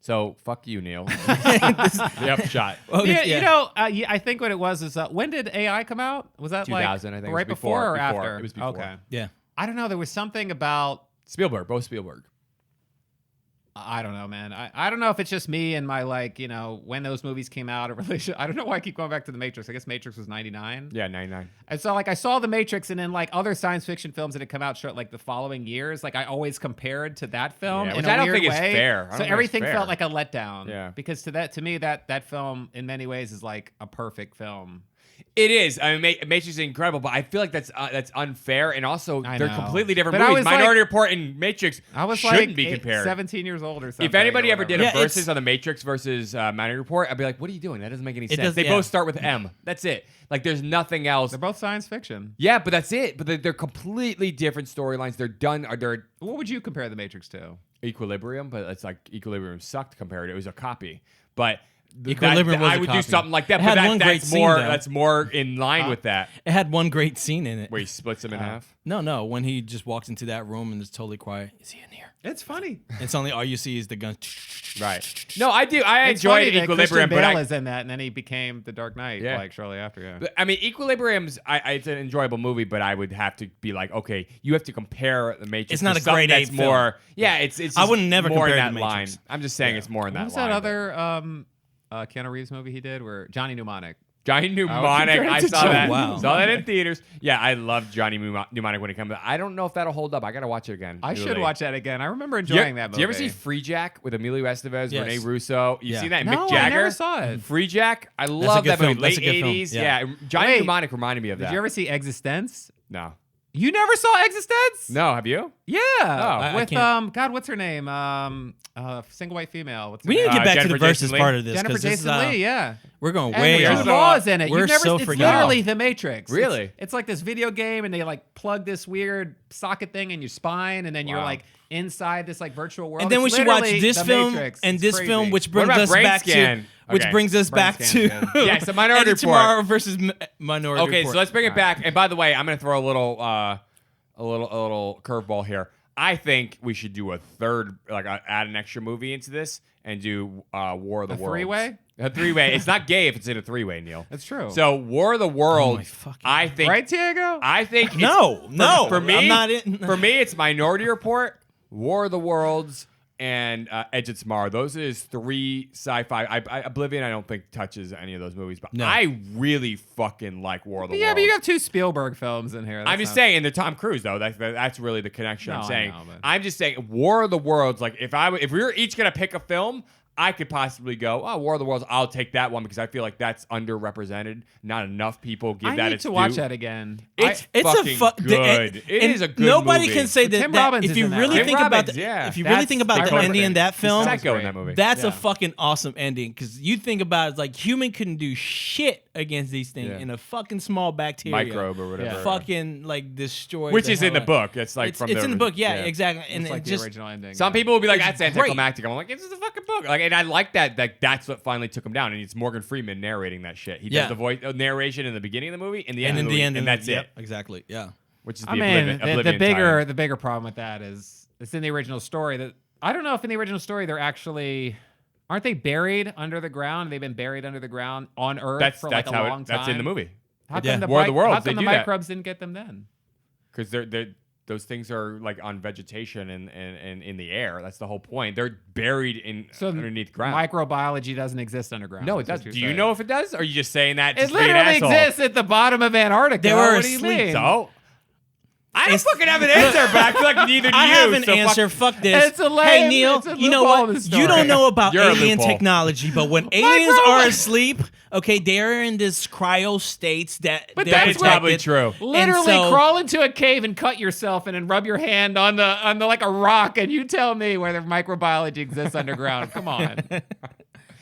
So fuck you, Neil. The upshot. Well, Yeah, I think what it was is when did AI come out? Was that 2000, like I think. right It was before or before. after? It was before. Okay. yeah. I don't know. There was something about Spielberg, both Spielberg. I don't know, man. I don't know if it's just me and my when those movies came out. I don't know why I keep going back to The Matrix. I guess Matrix was 99. Yeah, 99. And so I saw The Matrix, and then other science fiction films that had come out the following years, I always compared to that film Yeah, in which a I don't weird think is way. fair. I don't So think everything it's fair. felt like a letdown. Yeah. Because to me that film in many ways is like a perfect film. It is. I mean, Matrix is incredible, but I feel like that's unfair, and also I they're know. completely different But I movies. was Minority Report and Matrix I was shouldn't be compared. 17 years old or something. If anybody or ever did whatever. a versus on the Matrix versus Minority Report, I'd be like, "What are you doing? That doesn't make any sense." does- They yeah. both start with M. That's it. Like, there's nothing else. They're both science fiction. Yeah, but that's it. But they're completely different storylines. They're done. They're What would you compare The Matrix to? Equilibrium, but it's like Equilibrium sucked compared. It was a copy, but. Equilibrium was I a would do copy. something like that, It but had one great that's scene, more though. that's more in line with that. It had one great scene in it. Where he splits them in half. No, when he just walks into that room and it's totally quiet. Is he in here? It's funny. And suddenly all you see is the gun. Right. No, I do. I It's funny enjoyed that Equilibrium, Christian but Bale is in that, and then he became the Dark Knight shortly after. Yeah. But, I mean, Equilibrium's it's an enjoyable movie, but I would have to be like, okay, you have to compare the Matrix. It's not to a grade something that's A film. more. Yeah, it's. I would never more in compare it that to line. Matrix. I'm just saying it's more in What that was line. that other Keanu Reeves movie he did where Johnny Mnemonic? Johnny Mnemonic. compared I to saw Johnny that. Wow. Saw that in theaters. Yeah, I love Johnny Mnemonic when it comes out. I don't know if that'll hold up. I gotta watch it again. I should Really. watch that again. I remember Do you- enjoying that movie. Do you ever see Free Jack with Emilio Estevez, Yes. Rene Russo? You Yeah. seen that? No, Mick I Jagger. never saw it. Free Jack. I love good that movie. film. That's Late a good film. 80s. Yeah. Yeah. Johnny Wait. Mnemonic reminded me of that. Did you ever see Existence? No. You never saw Existence? No. Have you? Yeah. I With can't- God, what's her name? Single white female. What's her We need to name? get back to Jennifer the versus Jason Leigh? part of this. Jennifer 'cause this is, Jason Leigh. Yeah. We're going And way Jude off. Law is in it. We're You've never, so it's forgetting. literally The Matrix. Really? It's like this video game, and they plug this weird socket thing in your spine, and then you're Wow. inside this virtual world. And then we It's should watch literally this The film Matrix. and It's this crazy. film, which What brings about us Brain back Scan? to, which Okay. brings us Brain back Scan's to good. Yeah, so Minority Edit Report. Tomorrow versus Minority Okay, Report. so let's bring it back. And by the way, I'm going to throw a little curveball here. I think we should do a third, add an extra movie into this and do War of the A Worlds. three-way? A three-way. It's not gay if it's in a three-way, Neil. That's true. So War of the Worlds, fucking I think. Right, Diego? I think. it's- No, For me, I'm not in. for me, it's Minority Report, War of the Worlds, and Edge of Tomorrow. Those are his three sci-fi. Oblivion, I don't think touches any of those movies, but No. I really fucking like War of the Yeah, Worlds. but you have two Spielberg films in here. I'm just saying, they're Tom Cruise though. That's really the connection. No, I'm I saying. know, but- I'm just saying, War of the Worlds. Like if we were each gonna pick a film, I could possibly go, oh, War of the Worlds, I'll take that one because I feel like that's underrepresented. Not enough people give that its to due. watch that again. It's fucking good. It is a good nobody movie. can say that, Tim Robbins if is you in that, really right? think Tim about Robbins, the, yeah. if you really That's think about my the favorite ending in thing. that film, Psycho in that movie. that's a fucking awesome ending because you think about it, it's like human couldn't do shit against these things, Yeah. and a fucking small bacteria, Microbe or whatever. fucking like destroys. Which the is in the hell out- book. It's like It's, from it's the in the book, yeah. Exactly. And It's like it the just original ending. Some people will be like, It's that's great. anticlimactic. I'm like, this is a fucking book. Like, and I like that. That's what finally took him down. And it's Morgan Freeman narrating that shit. He Yeah. does the voice narration in the beginning of the movie, and the end and of in the the movie, end, and that's yep, it. exactly, yeah. Which is the I mean, Oblivion the bigger problem with that is it's in the original story that I don't know if in the original story they're actually aren't they buried under the ground? They've been buried under the ground on Earth for like a long time. That's in the movie. How Yeah. come the War of the Worlds, How come they the do that. microbes didn't get them then? Because those things are like on vegetation and in the air. That's the whole point. They're buried in underneath ground. Microbiology doesn't exist underground. No, it That's does. what Do you're you saying. know if it does? Or are you just saying that? It Just being an literally asshole? exists at the bottom of Antarctica. They were what do you asleep. mean? So I don't fucking have an answer, but I feel like neither do I you. have an so answer. Fuck this. It's a Hey lame- Neil, it's a you know loophole in what? the story. You don't know about You're a alien loophole. technology, but when aliens are asleep, okay, they're in this cryo states that. But they're that is probably protected. true. Literally so- crawl into a cave and cut yourself and then rub your hand on the like a rock and you tell me whether microbiology exists underground. Come on.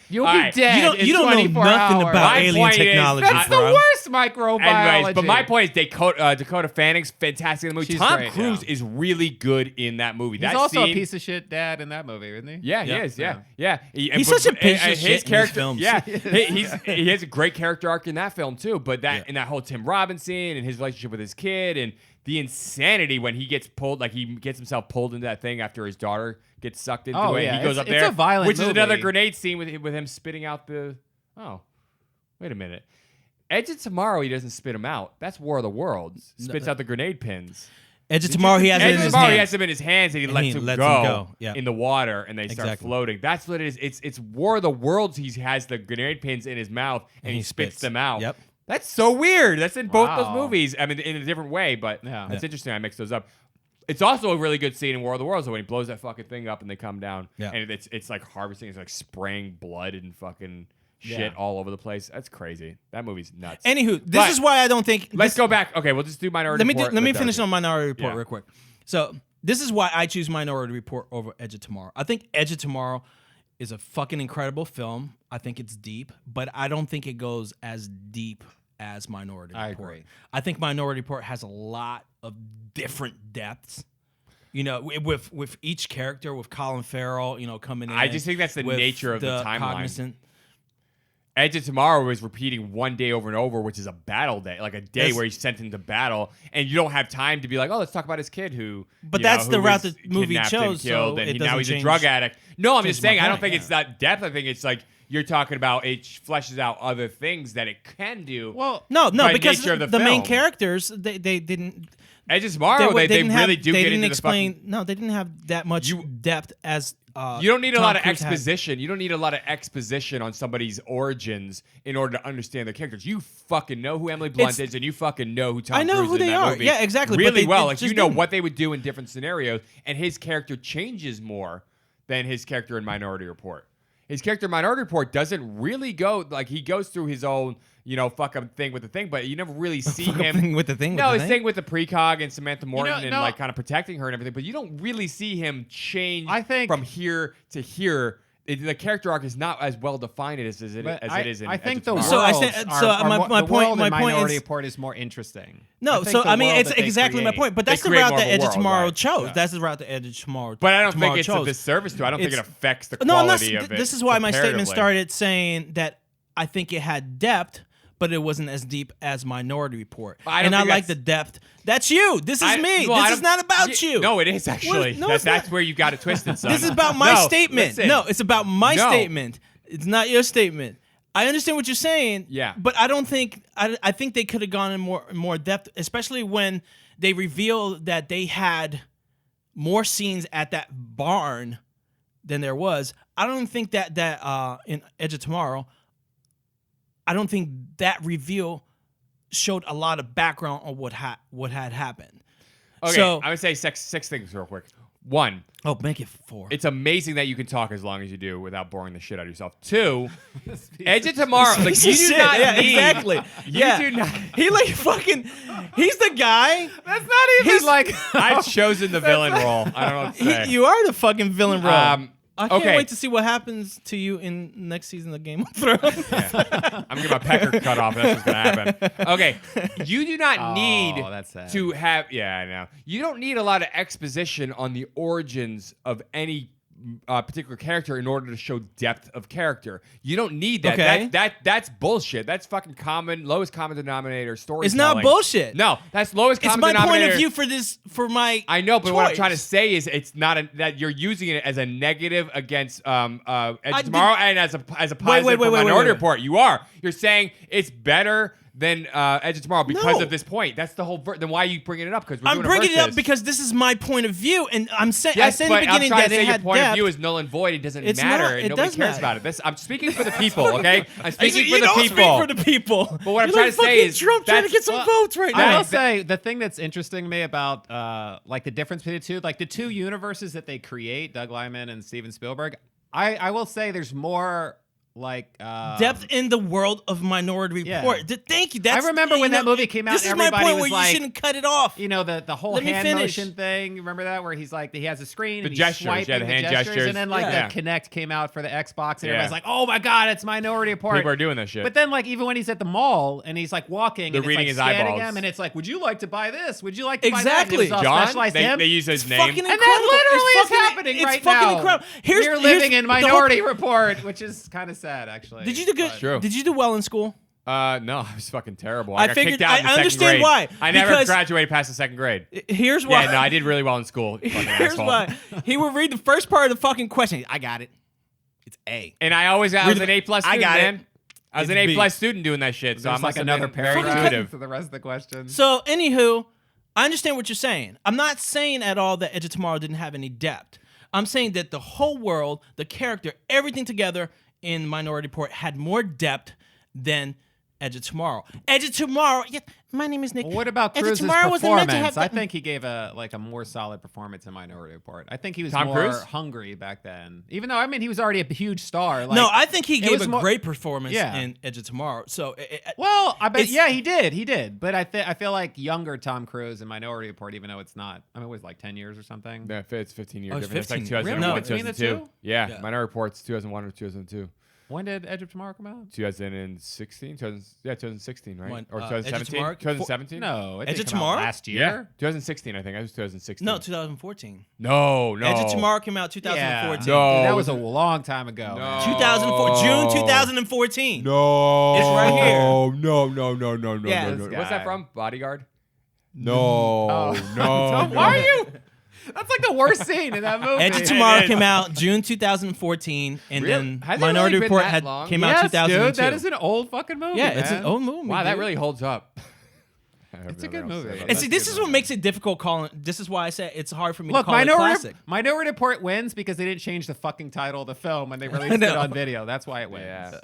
You'll All be right. dead. You don't know in 24 nothing hours. about My alien point is- technology, That's the bro. worst microbiology. Anyways, but my point is Dakota Fanning's fantastic in the movie. She's Tom great, Cruise yeah. is really good in that movie. He's That also scene, a piece of shit dad in that movie, isn't he? Yeah, he is. Yeah. He's such a piece of his shit in his character, films. Yeah, he has a great character arc in that film too. But in that whole Tim Robbins scene and his relationship with his kid and the insanity when he gets pulled, like he gets himself pulled into that thing after his daughter gets sucked into Oh, it. yeah. He goes up It's there, a violent which is another movie. grenade scene with him spitting out the. Oh, wait a minute. Edge of Tomorrow, he doesn't spit them out. That's War of the Worlds. Spits out the grenade pins. Edge of Tomorrow, he has it Edge in of his Tomorrow, he hand. has them in his hands and he And lets he them lets go, them go. Yeah. in the water and they start Exactly. floating. That's what it is. It's War of the Worlds. He has the grenade pins in his mouth and he spits them out. Yep. That's so weird. That's in both those Wow. movies. I mean, in a different way, but Yeah. it's interesting. I mixed those up. It's also a really good scene in War of the Worlds when he blows that fucking thing up and they come down. Yeah. And it's like harvesting. It's like spraying blood and fucking shit Yeah. all over the place. That's crazy. That movie's nuts. Anywho, this But is why I don't think. Let's this- go back. Okay, we'll just do Minority Report. Let me Let's finish argue. on Minority Report Yeah. real quick. So this is why I choose Minority Report over Edge of Tomorrow. I think Edge of Tomorrow is a fucking incredible film. I think it's deep, but I don't think it goes as deep as Minority Report. I agree. I think Minority Report has a lot of different depths. You know, with each character, with Colin Farrell, you know, coming in. I just think that's the with nature of the timeline. Cognizant. Edge of Tomorrow is repeating one day over and over, which is a battle day, like a day That's- where he's sent into battle, and you don't have time to be like, oh, let's talk about his kid who. But you that's know, the who route was the movie kidnapped chose, and killed, so and it now doesn't he's a change- drug addict. No, I'm change just my saying, I don't point, think yeah. it's that depth. I think it's like you're talking about it fleshes out other things that it can do. Well, No, by because nature of the the main film. characters they didn't. Edge of Tomorrow, they didn't have- really do they get didn't into explain. the fucking. No, they didn't have that much depth as. You don't need a Tom lot of Cruise had. exposition. You don't need a lot of exposition on somebody's origins in order to understand their characters. You fucking know who Emily Blunt It's- is, and you fucking know who Tom I know Cruise who is in they that are. movie. Yeah, exactly, but Really they- well. it Like you just know didn't. what they would do in different scenarios, and his character changes more than his character in Minority Report. His character in Minority Report doesn't really go like he goes through his own, fucking thing with the thing, but you never really see him thing with the thing. No, with his the thing with the precog and Samantha Morton and no. like kind of protecting her and everything, but you don't really see him change I think- from here to here. The character arc is not as well defined as it is in. I think Edge the of worlds So I Tomorrow. said- are, so are my- more- my the point- world my in point Minority is- Report is more interesting. No, think so the I mean, world it's that they exactly my create- point. But They that's the create route more that of a Edge of world, Tomorrow right. chose. Yeah. That's the route that Edge of Tomorrow. But I don't Tomorrow think it's a chose. disservice to it. I don't think it It's- affects the No, I'm not. quality of it. This is why my statement comparatively. started saying that I think it had depth, but it wasn't as deep as Minority Report. I don't And I think like that's- the depth. That's you. This is me. Well, I This is don't- not about Yeah, you. No, it is actually. No, it's That's not. where you got it twisted, son. This is about my No, statement. listen. No, it's about my No. statement. It's not your statement. I understand what you're saying. Yeah. But I don't think I think they could have gone in more depth, especially when they revealed that they had more scenes at that barn than there was. I don't think that in Edge of Tomorrow, I don't think that reveal showed a lot of background on what had happened. Okay, So- I would say six things real quick. One, Oh, make it 4. it's amazing that you can talk as long as you do without boring the shit out of yourself. 2, Edge of Tomorrow. Like, you do not need. exactly. You do not. He like fucking. He's the guy. That's not even like. I've chosen the villain role. I don't know what to say. You are the fucking villain, bro. I can't okay. wait to see what happens to you in next season of Game of Thrones. I'm gonna get my pecker cut off. That's what's gonna happen. Okay, you do not need that's sad. to have. Yeah, I know. You don't need a lot of exposition on the origins of any particular character in order to show depth of character. You don't need that. Okay. That's bullshit. That's fucking lowest common denominator storytelling. It's not bullshit. No, that's lowest It's common my denominator. point of view for this. For my. I know, but what I'm choice. trying to say is it's not that you're using it as a negative against Edge of Tomorrow and as a positive for Minority Report. You are. You're saying it's better than Edge of Tomorrow because of this point. That's the whole. Then why are you bringing it up? Because I'm bringing it up because this is my point of view, and I'm saying I said in the beginning I'm trying that to say it your had point depth. of view is null and void. It doesn't It's matter, not. and It nobody does cares matter. about it. I'm speaking for the people. Okay, I'm speaking You for the don't people. speak for the people. But what I'm You're trying like to say fucking is Trump trying to get some votes right I now. will say the thing that's interesting to me about like the difference between the two, like the two universes that they create, Doug Liman and Steven Spielberg. I will say there's more like depth in the world of Minority Report. Thank you. That's, I remember when that movie came out. This is everybody my point was where like, you shouldn't cut it off. You know the whole Let me hand finish. motion thing. You remember that where he's like he has a screen, The and gestures, he's swiping yeah, the hand gestures. and then like Yeah. the Kinect came out for the Xbox, and Yeah. everybody's like, "Oh my god, it's Minority Report." People are doing that shit. But then like even when he's at the mall and he's like walking, They're and it's, reading like, his scanning eyeballs. him, and it's like, "Would you like to buy this? Would you like to Exactly. buy that?" And it was all John, specialized to him. they use his It's name. fucking And incredible. that literally It's is fucking- happening it's right fucking now. incredible. We're living in the whole- Minority Report, which is kind of sad, actually. Did you do good? But- True. Did you do well in school? No, I was fucking terrible. I got figured- kicked out in the I second understand grade. why, I never because- graduated past the second grade. Here's why. Yeah, no, I did really well in school. Fucking Here's asshole. why. He would read the first part of the fucking question. I got it. It's A. And I was an A plus I student, got it. man. I was It's an A B. plus student doing that shit. So There's I'm like another very paragraph intuitive. to the rest of the question. So, anywho, I understand what you're saying. I'm not saying at all that Edge of Tomorrow didn't have any depth. I'm saying that the whole world, the character, everything together in Minority Report had more depth than Edge of Tomorrow. Edge of Tomorrow. Yeah, my name is Nick. Well, what about Edge of Cruise's Tomorrow wasn't meant to performance? have I that- think he gave a more solid performance in Minority Report. I think he was Tom more Cruise? hungry back then. Even though he was already a huge star. Like, No, I think he it gave was a more- great performance Yeah. in Edge of Tomorrow. So, Well, I bet It's- he did. But I feel like younger Tom Cruise in Minority Report, even though it's not. I mean, it was like 10 years or something. Yeah, it's 15 years Oh, it's difference. It's like 15. 2001, Really? Between the 2002. two? Yeah, Yeah. Minority Report's 2001 or 2002. When did Edge of Tomorrow come out? 2016? 2016, right? When, Or Edge of 2017? Tomorrow- 2017? No, it Edge didn't of come out Tomorrow? last year. Yeah, 2016, I think. I was 2016. no, 2014. No. Edge of Tomorrow came out Yeah. 2014. No. Dude, that was a long time ago. No. 2004, June 2014. No. It's right here. No. Yeah. no. This What's that guy. from? Bodyguard? No. Oh. No. Why are you? That's like the worst scene in that movie. Edge of Tomorrow came out June 2014, and Really? then Has it Minority really been Report that long? came out Yes, 2002. dude, that is an old fucking movie. yeah, it's man. an old movie. Wow, that dude. really holds up. It's a good movie. And see, this is what makes it difficult calling. This is why I say it's hard for me Look, to call it classic. Minority Report wins because they didn't change the fucking title of the film when they released it on video. That's why it wins. Yeah.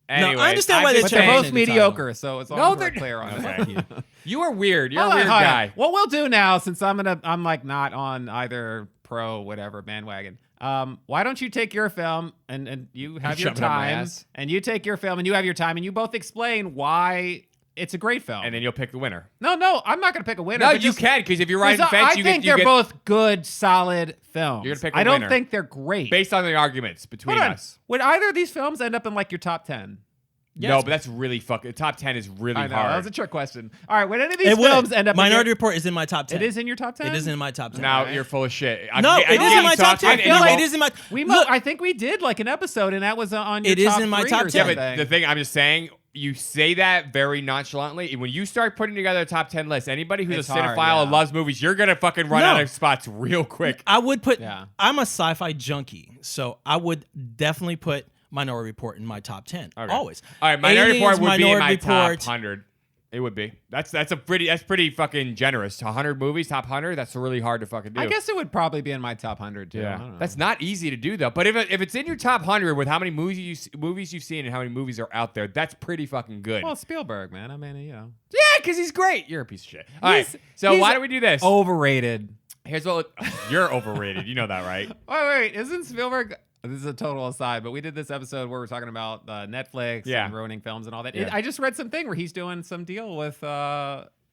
No, I understand why I'm they just But they're changed both the title. mediocre, so it's all No, we're they're clear on Okay. that. You are weird. You're All a weird right. guy. What we'll do now, since I'm like not on either pro whatever bandwagon. Why don't you take your film and you have your Shove it up my time, ass. and you take your film and you have your time, and you both explain why it's a great film. And then you'll pick the winner. No, I'm not gonna pick a winner. No, but you just- can, because if you're riding the Because fence, I you think get, you they're get both good, solid films. You're gonna pick a I don't winner. think they're great. based on the arguments between Hold on. us. Would either of these films end up in like your top 10? No, but that's really fucking. Top 10 is really I know, hard. that was a trick question. All right, would any of these It would. films end up Minority in Report is in my top 10. your, it is in your top 10? It is in my top 10. Now you're full of shit. No, it is in my top 10. No, it is in my. Look, I think we did like an episode, and that was on your It is top in my 3 top or 10. Yeah, something. but the thing I'm just saying, you say that very nonchalantly. And when you start putting together a top 10 list, anybody who's It's a hard, cinephile and yeah. loves movies, you're gonna fucking run No. out of spots real quick. I would put. Yeah. I'm a sci-fi junkie, so I would definitely put Minority Report in my top 10. Okay. Always. All right, Minority Aliens, Report would be in my Minority top Report. 100. It would be. That's pretty fucking generous. 100 movies, top 100. That's really hard to fucking do. I guess it would probably be in my top 100 too. I Yeah, don't know. that's not easy to do though. But if it's in your top 100 with how many movies you've seen and how many movies are out there, that's pretty fucking good. well, Spielberg, man. I mean, you know, yeah, because he's great. You're a piece of shit. All right, He's- so he's why do we do this? overrated. Here's what you're overrated. You know that, right? Wait, isn't Spielberg? This is a total aside, but we did this episode where we're talking about Netflix and ruining films and all that. Yeah. I just read something where he's doing some deal with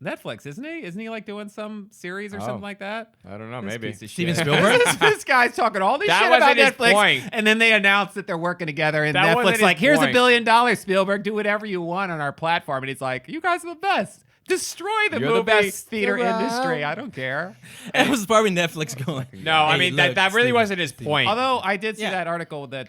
Netflix, isn't he? Isn't he like doing some series or something like that? I don't know. This Maybe piece of Steven shit. Spielberg? this guy's talking all this That shit about wasn't his Netflix, point. and then they announced that they're working together, and That wasn't Netflix his like, here's $1 point. billion, Spielberg, do whatever you want on our platform, and he's like, you guys are the best. Destroy the You're the movie best. theater You're the- industry. I don't care. It was probably Netflix going. No, I "Hey, mean look, that really Steven, wasn't his point. Although I did see Yeah. that article that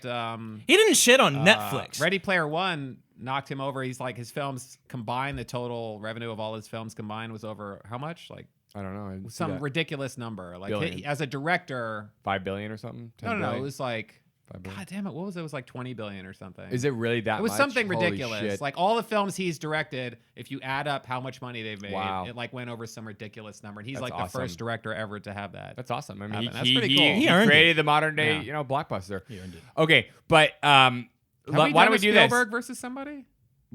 He didn't shit on Netflix. Ready Player One knocked him over. He's like, his films combined, the total revenue of all his films combined was over how much? Like I don't know. I didn't see some that. ridiculous number. Like Billion. as a director, 5 billion or something. 10 no, billion? it was like, 5 billion. God damn it, what was it? It was like 20 billion or something. Is it really that? It was much? something Holy ridiculous. shit. Like all the films he's directed, if you add up how much money they've made, Wow. it like went over some ridiculous number. And he's That's like the awesome. first director ever to have that. That's awesome. I mean, happen. That's he, pretty he, cool. he He earned created the modern day, Yeah. blockbuster. He earned it. Okay, but why don't we do this? Spielberg versus somebody?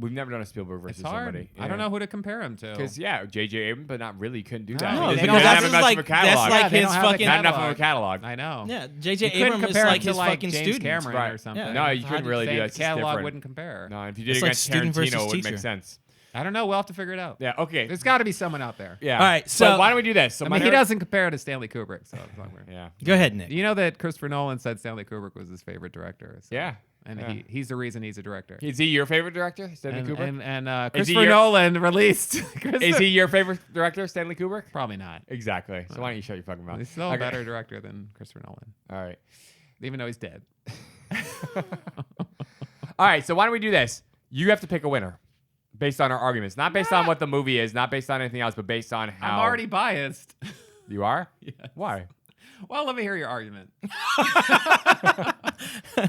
We've never done a Spielberg versus It's hard. somebody. I don't know who to compare him to. Because J.J. Abrams, but not really couldn't do that. No, Because they he don't doesn't have have his, much like- of a that's catalog. like they his don't have the fucking- Not enough of a catalog. catalog. I know. Yeah, You J.J. couldn't Abrams is compare him like to his like fucking James student. Cameron or Right. something. No, you couldn't really do that. The It's just catalog different. wouldn't compare. No, if you did It's it like against student versus Tarantino, it would teacher. make sense. I don't know. We'll have to figure it out. Yeah, okay. There's got to be someone out there. Yeah. All right, so so- why don't we do this? So I mean, he doesn't compare to Stanley Kubrick. So it's not weird. Yeah. Go ahead, Nick. You know that Christopher Nolan said Stanley Kubrick was his favorite director. So. Yeah. And Yeah. he's the reason he's a director. Is he your favorite director, Stanley Kubrick? And Is he Christopher your- Nolan released. Is he your favorite director, Stanley Kubrick? Probably not. Exactly. So why don't you shut your fucking mouth? He's still Okay. a better director than Christopher Nolan, All right. even though he's dead. All right. So why don't we do this? You have to pick a winner based on our arguments, not based on what the movie is, not based on anything else, but based on how. I'm already biased. You are? Yes. Why? Well, let me hear your argument. All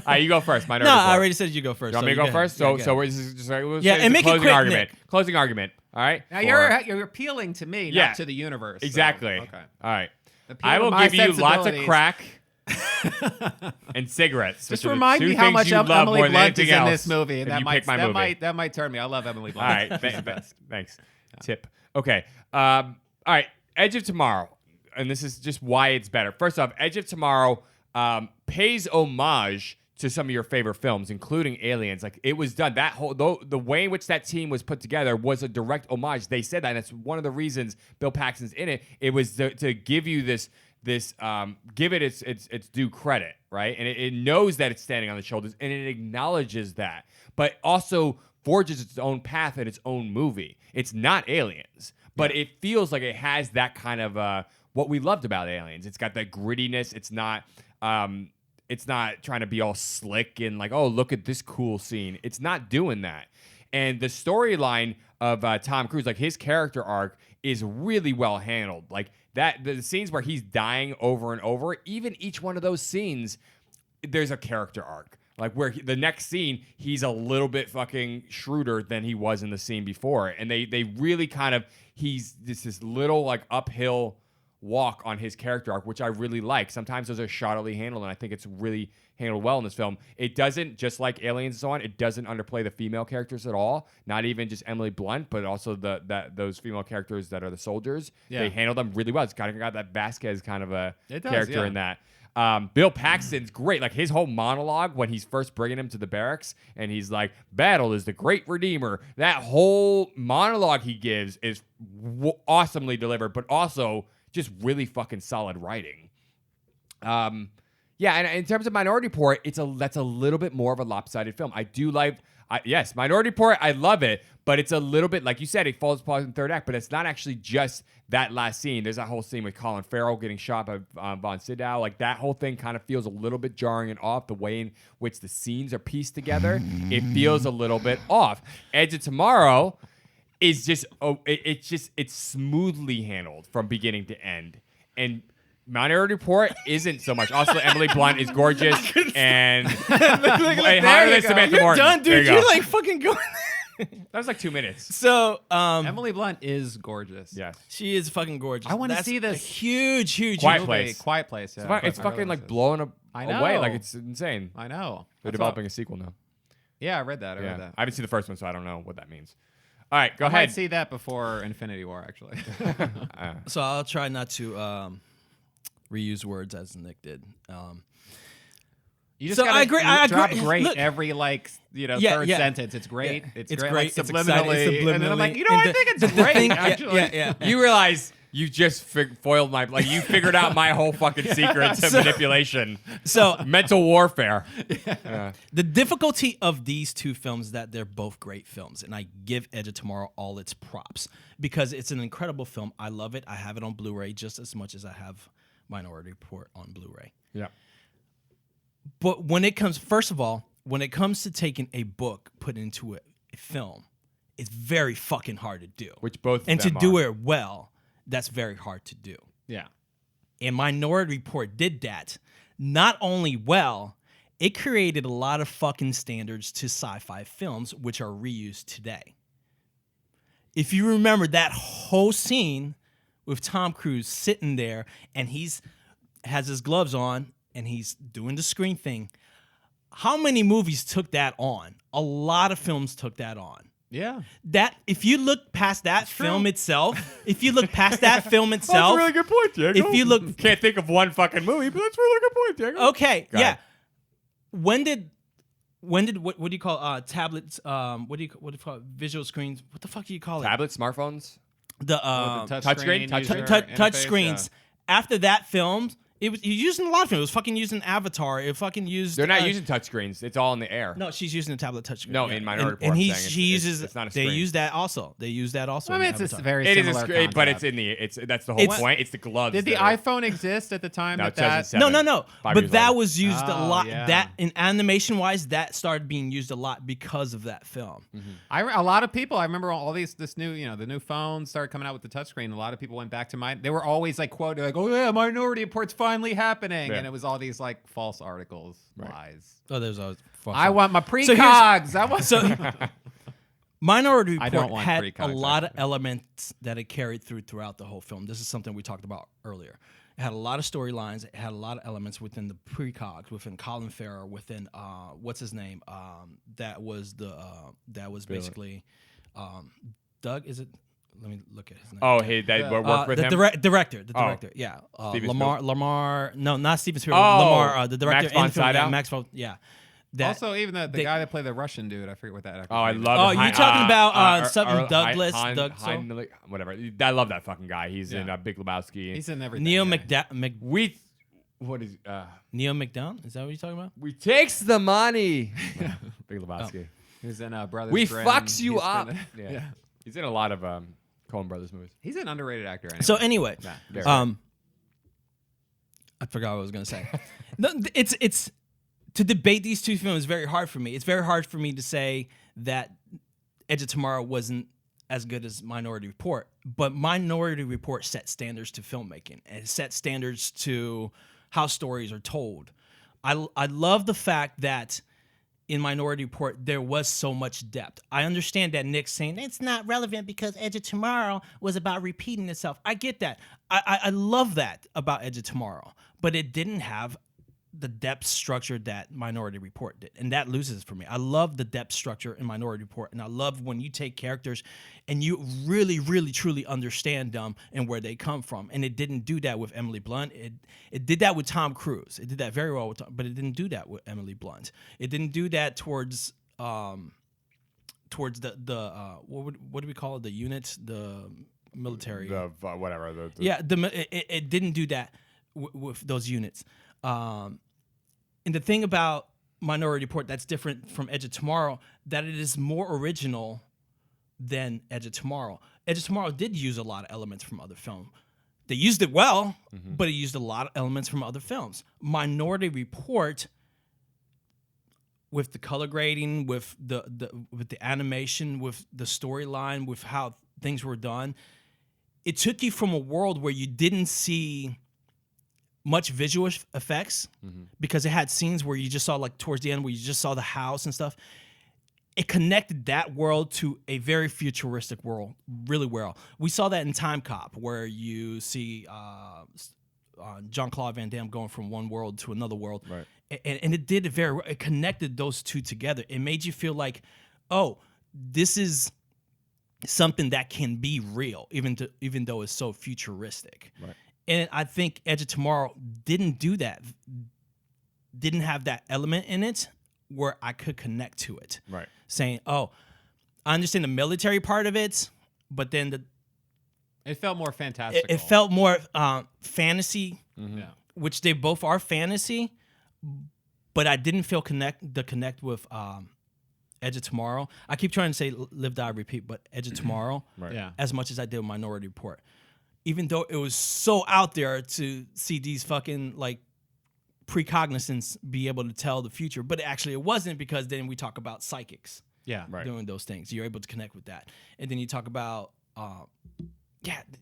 right, you go first. No, Minority I Report. already said you go first. You want so me to you go go first? ahead. So we're just like, Yeah, and make it closing quick, argument. Nick. Closing argument. All right. Now For- you're appealing to me, Yeah. not to the universe. so- Exactly. Okay. All right. Appeal I to will my give you lots of sensibilities. crack and cigarettes. Just which are the remind two me how things much you love Emily more than Blunt is anything in else this movie, if and you pick my movie. that might turn me. I love Emily All Blunt. right. She's the best. Thanks. Tip. Okay. All right. Edge of Tomorrow. And this is just why it's better. First off, Edge of Tomorrow pays homage to some of your favorite films, including Aliens. Like, it was done. That whole the way in which that team was put together was a direct homage. They said that, and that's one of the reasons Bill Paxton's in it. It was to give you this give it its due credit, right? And it knows that it's standing on the shoulders, and it acknowledges that, but also forges its own path in its own movie. It's not Aliens, but it feels like it has that kind of what we loved about Aliens. It's got that grittiness. It's not trying to be all slick and like, oh, look at this cool scene. It's not doing that. And the storyline of Tom Cruise, like his character arc, is really well handled. Like that, the scenes where he's dying over and over, even each one of those scenes, there's a character arc. Like where the next scene, he's a little bit fucking shrewder than he was in the scene before. And they really kind of, he's this little like uphill walk on his character arc, which I really like. Sometimes those are shoddily handled, and I think it's really handled well in this film. It doesn't, just like Aliens and so on, it doesn't underplay the female characters at all. Not even just Emily Blunt, but also those female characters that are the soldiers. Yeah. They handle them really well. It's kind of got that Vasquez kind of a It does, character yeah. in that. Bill Paxton's great. Like his whole monologue when he's first bringing him to the barracks and he's like, battle is the great redeemer. That whole monologue he gives is awesomely delivered, but also just really fucking solid writing. Yeah, and in terms of Minority Report, that's a little bit more of a lopsided film. I do like, yes, Minority Report, I love it, but it's a little bit, like you said, it falls apart in the third act, but it's not actually just that last scene. There's that whole scene with Colin Farrell getting shot by Von Sydow. Like that whole thing kind of feels a little bit jarring and off. The way in which the scenes are pieced together, it feels a little bit off. Edge of Tomorrow is just, it's smoothly handled from beginning to end. And Minority Report isn't so much. Also, Emily Blunt is gorgeous. And hotter than Samantha You're Morton. done, There dude. you go. You're like fucking going. That was like 2 minutes. So, Emily Blunt is gorgeous. Yes. she is fucking gorgeous. I wanna That's see this. a huge Quiet movie. Place. Quiet Place. Yeah. It's I fucking really like like blowing I away. know. Like it's insane. I know. They're That's developing all- a sequel now. Yeah, I read that. I read that. I haven't seen the first one, so I don't know what that means. All right, go I ahead. might see that before Infinity War, actually. So I'll try not to reuse words as Nick did. You just So gotta I agree. I drop agree. great Look, every Yeah, third yeah. sentence. It's great. Yeah. It's It's great. great. Like, It's subliminally. exciting, And then I'm like, subliminally. you know, I And think the it's great. thing- actually. yeah. You realize you just foiled my you figured out my whole fucking secret to manipulation. So Mental warfare. the difficulty of these two films is that they're both great films, and I give Edge of Tomorrow all its props because it's an incredible film. I love it. I have it on Blu-ray just as much as I have Minority Report on Blu-ray. Yeah. But when it comes, first of all, when it comes to taking a book, put into a film, it's very fucking hard to do. Which both of and to them do are. it well, that's very hard to do. Yeah. And Minority Report did that. Not only well, it created a lot of fucking standards to sci-fi films, which are reused today. If you remember that whole scene with Tom Cruise sitting there and has his gloves on and he's doing the screen thing, how many movies took that on? A lot of films took that on. Yeah. That if you look past that film itself, if you look past that film itself, That's a really good point, Diego. if you look, Can't think of one fucking movie, but that's a really good point, Diego. okay, Go yeah. ahead. When did what do you call tablets? What do you call it? Visual screens? What the fuck do you call it? Tablets, smartphones. The touchscreen? touch interface, screens. After that film, it was using a lot of films. It was fucking using Avatar. It fucking used. They're not using touchscreens. It's all in the air. No, she's using a tablet touchscreen. No, in Minority Report, and I'm he saying she it's- uses. it's not a They screen. use that also. They use that also. I mean, in it's a Avatar. very It is similar a screen, but it's concept. in the. That's the whole It's- point. It's the gloves. Did the that are- iPhone exist at the time No, that that? 2007. No. 5 But years that later. was used a Oh, lot. yeah. That in animation wise, that started being used a lot because of that film. A lot of people. I remember all these. This new, the new phones started coming out with the touchscreen. A lot of people went back to They were always like quoted like, "Oh yeah, Minority Report's finally happening," Yeah. and it was all these like false articles, lies. Oh, there's always. I want my So here's- precogs. I want. So, Minority I don't Report want had precogs, a lot of actually. elements that it carried throughout the whole film. This is something we talked about earlier. It had a lot of storylines. It had a lot of elements within the precogs, within Colin Farrell, within what's his name? That was basically Doug. Is it? Let me look at his name. Oh, hey, they worked with the him. director. The Oh. director. Yeah. Steven Lamar. No, not Steven Spielberg. Oh, Lamar. The director. Max von and film, yeah, Sydow? Max von. Yeah. That, Also, even the they- guy that played the Russian dude, I forget what that actor. Oh, I name is. love. Oh, it. you talking about, Or- something or Douglas- Hein- Doug- Hein- whatever. I love that fucking guy. He's in Yeah. Big Lebowski. He's in everything. Neil yeah. What is Neil McDown? Is that what you're talking about? we takes the money. Big Lebowski. He was in Brothers. We Grimm. fucks you He's up. been- Yeah. He's in a lot of Coen Brothers movies. He's an underrated actor. Anyway. So anyway, very I forgot what I was gonna say. No, it's to debate these two films is very hard for me. It's very hard for me to say that Edge of Tomorrow wasn't as good as Minority Report, but Minority Report set standards to filmmaking and it set standards to how stories are told. I love the fact that in Minority Report there was so much depth. I understand that Nick's saying it's not relevant because Edge of Tomorrow was about repeating itself. I get that. I love that about Edge of Tomorrow, but it didn't have the depth structure that Minority Report did, and that loses for me. I love the depth structure in Minority Report, and I love when you take characters and you really, really, truly understand them and where they come from. And it didn't do that with Emily Blunt. It did that with Tom Cruise. It did that very well with Tom, but it didn't do that with Emily Blunt. It didn't do that towards the what do we call it? The units, the military. Whatever. Yeah, it didn't do that with those units. And the thing about Minority Report that's different from Edge of Tomorrow, that it is more original than Edge of Tomorrow. Edge of Tomorrow did use a lot of elements from other films. They used it well, but it used a lot of elements from other films. Minority Report, with the color grading, with the animation, with the storyline, with how things were done, it took you from a world where you didn't see much visual effects because it had scenes where you just saw, like towards the end, where you just saw the house and stuff. It connected that world to a very futuristic world really well. We saw that in Time Cop, where you see Jean-Claude Van Damme going from one world to another world. Right. And it did it very well. It connected those two together. It made you feel like, oh, this is something that can be real, even though it's so futuristic. Right. And I think Edge of Tomorrow didn't do that. Didn't have that element in it where I could connect to it. Right. Saying, oh, I understand the military part of it, but then It felt more fantastical. it felt more fantasy, Yeah. which they both are fantasy, but I didn't feel connect with Edge of Tomorrow. I keep trying to say Live, Die, Repeat, but Edge of Tomorrow, Right. Yeah. as much as I did with Minority Report. Even though it was so out there to see these fucking like precognizance be able to tell the future, but actually it wasn't, because then we talk about psychics Yeah. Right. doing those things. You're able to connect with that. And then you talk about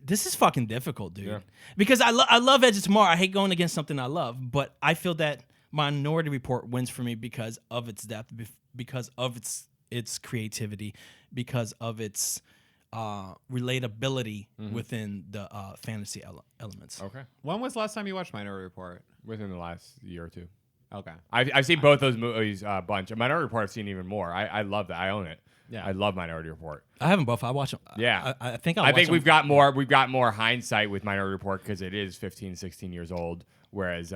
this is fucking difficult, dude. Yeah. Because I love Edge of Tomorrow. I hate going against something I love, but I feel that Minority Report wins for me because of its depth, because of its creativity, because of its relatability within the fantasy elements. Okay. When was the last time you watched Minority Report? Within the last year or two. Okay. I've seen both those movies a bunch. Minority Report I've seen even more. I love that. I own it. Yeah. I love Minority Report. I haven't both. I watch them. Yeah. I think I think we've got more hindsight with Minority Report because it is 15, 16 years old, whereas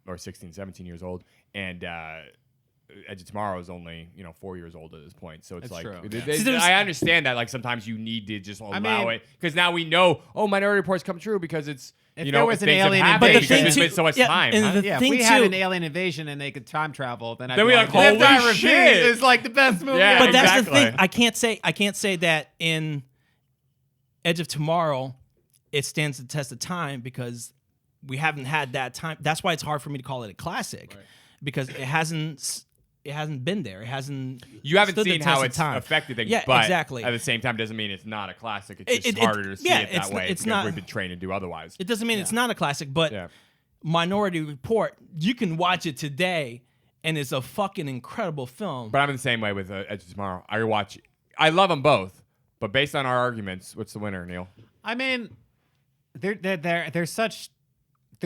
or 16, 17 years old, and Edge of Tomorrow is only 4 years old at this point. So it's That's like true. See, I understand that like sometimes you need to just allow mean- it because now we know Minority Report's come true because it's If there was an things have alien happened invasion- because But the thing there's too- been so much yeah, time. and huh? the Yeah, if thing we had too- an alien invasion and they could time travel, then I'd Then be we like, like, Live, Die, holy Repeat shit. is like the best movie. Yeah, ever. But that's the exactly. thing. I can't say that in Edge of Tomorrow it stands the test of time because we haven't had that time. That's why it's hard for me to call it a classic because it hasn't been there. It hasn't. You haven't stood the seen test how of it's time. affected things, Yeah, but exactly. at the same time doesn't mean it's not a classic. It's just It- harder to see yeah, it that it's- way it's because not- we've been trained to do otherwise. It doesn't mean it's not a classic, but Yeah. Minority Report, you can watch it today, and it's a fucking incredible film. But I'm in the same way with Edge of Tomorrow. I love them both, but based on our arguments, what's the winner, Neil? I mean, they're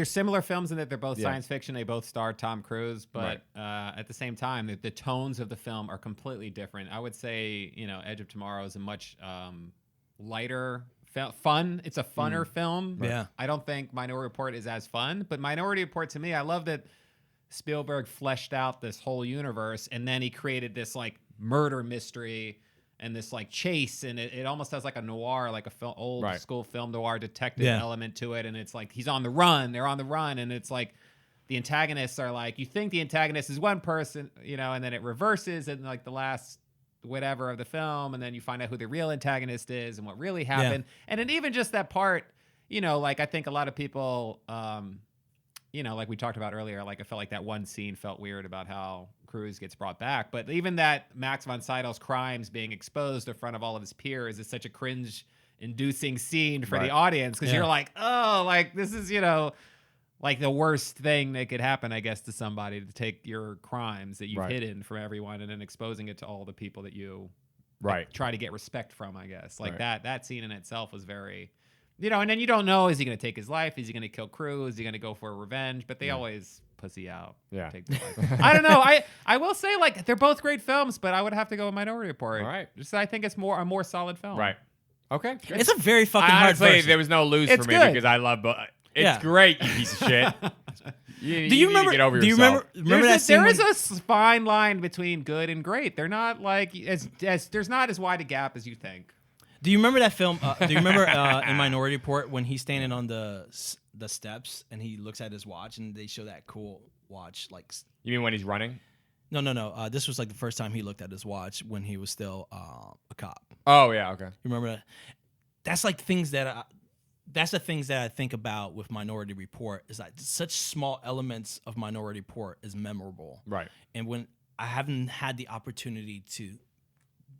similar films in that they're both Yeah. science fiction. They both star Tom Cruise, but at the same time, the tones of the film are completely different. I would say, Edge of Tomorrow is a much lighter, fun. It's a funner film. Yeah. I don't think Minority Report is as fun, but Minority Report to me, I love that Spielberg fleshed out this whole universe, and then he created this like murder mystery and this like chase, and it almost has like a noir, like a old Right. school film noir detective Yeah. element to it, and it's like he's on the run, they're on the run, and it's like the antagonists are like, you think the antagonist is one person, and then it reverses in like the last whatever of the film, and then you find out who the real antagonist is and what really happened. And then even just that part, like I think a lot of people like we talked about earlier, like I felt like that one scene felt weird about how Cruise gets brought back. But even that Max von Sydow's crimes being exposed in front of all of his peers is such a cringe-inducing scene for the Right. audience because Yeah. you're like, oh, like this is, like the worst thing that could happen, I guess, to somebody to take your crimes that you've Right. hidden from everyone and then exposing it to all the people that you Right. try to get respect from, I guess. Like Right. that scene in itself was very, and then you don't know, is he going to take his life? Is he going to kill Crew? Is he going to go for revenge? But they always pussy out. Yeah. Take their life. I don't know. I will say, like, they're both great films, but I would have to go with Minority Report. All right. Just I think it's a more solid film. Right. Okay. good. It's a very fucking hard Honestly, version. there was no lose It's for me good. because I love both. It's Yeah. great, you piece of shit. Do you remember? Get over Do you yourself. remember that scene? There is when- a fine line between good and great. They're not like as there's not as wide a gap as you think. Do you remember that film? Do you remember in Minority Report when he's standing on the steps and he looks at his watch and they show that cool watch? Like, You mean when he's running? no. This was like the first time he looked at his watch when he was still a cop. Oh yeah. Okay. You remember that? That's like things that. That's the things that I think about with Minority Report is like such small elements of Minority Report is memorable. Right. And when I haven't had the opportunity to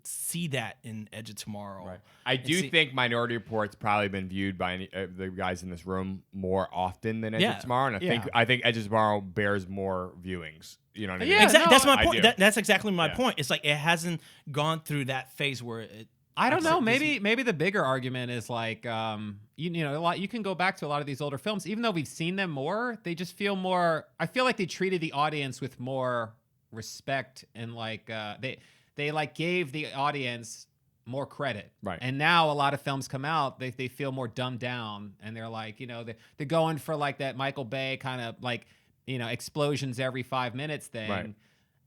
see that in Edge of Tomorrow. Right. I do see- think Minority Report's probably been viewed by the guys in this room more often than Edge Yeah. of Tomorrow, and I think Edge of Tomorrow bears more viewings. You know what I mean? Yeah, Exactly. no, That's my I point. do. That's exactly my Yeah. point. It's like it hasn't gone through that phase where it. I don't know. Except Maybe the bigger argument is like, a lot. You can go back to a lot of these older films, even though we've seen them more. They just feel more. I feel like they treated the audience with more respect and like they like gave the audience more credit. Right. And now a lot of films come out, they feel more dumbed down, and they're like, they're going for like that Michael Bay kind of like, explosions every 5 minutes thing. Right.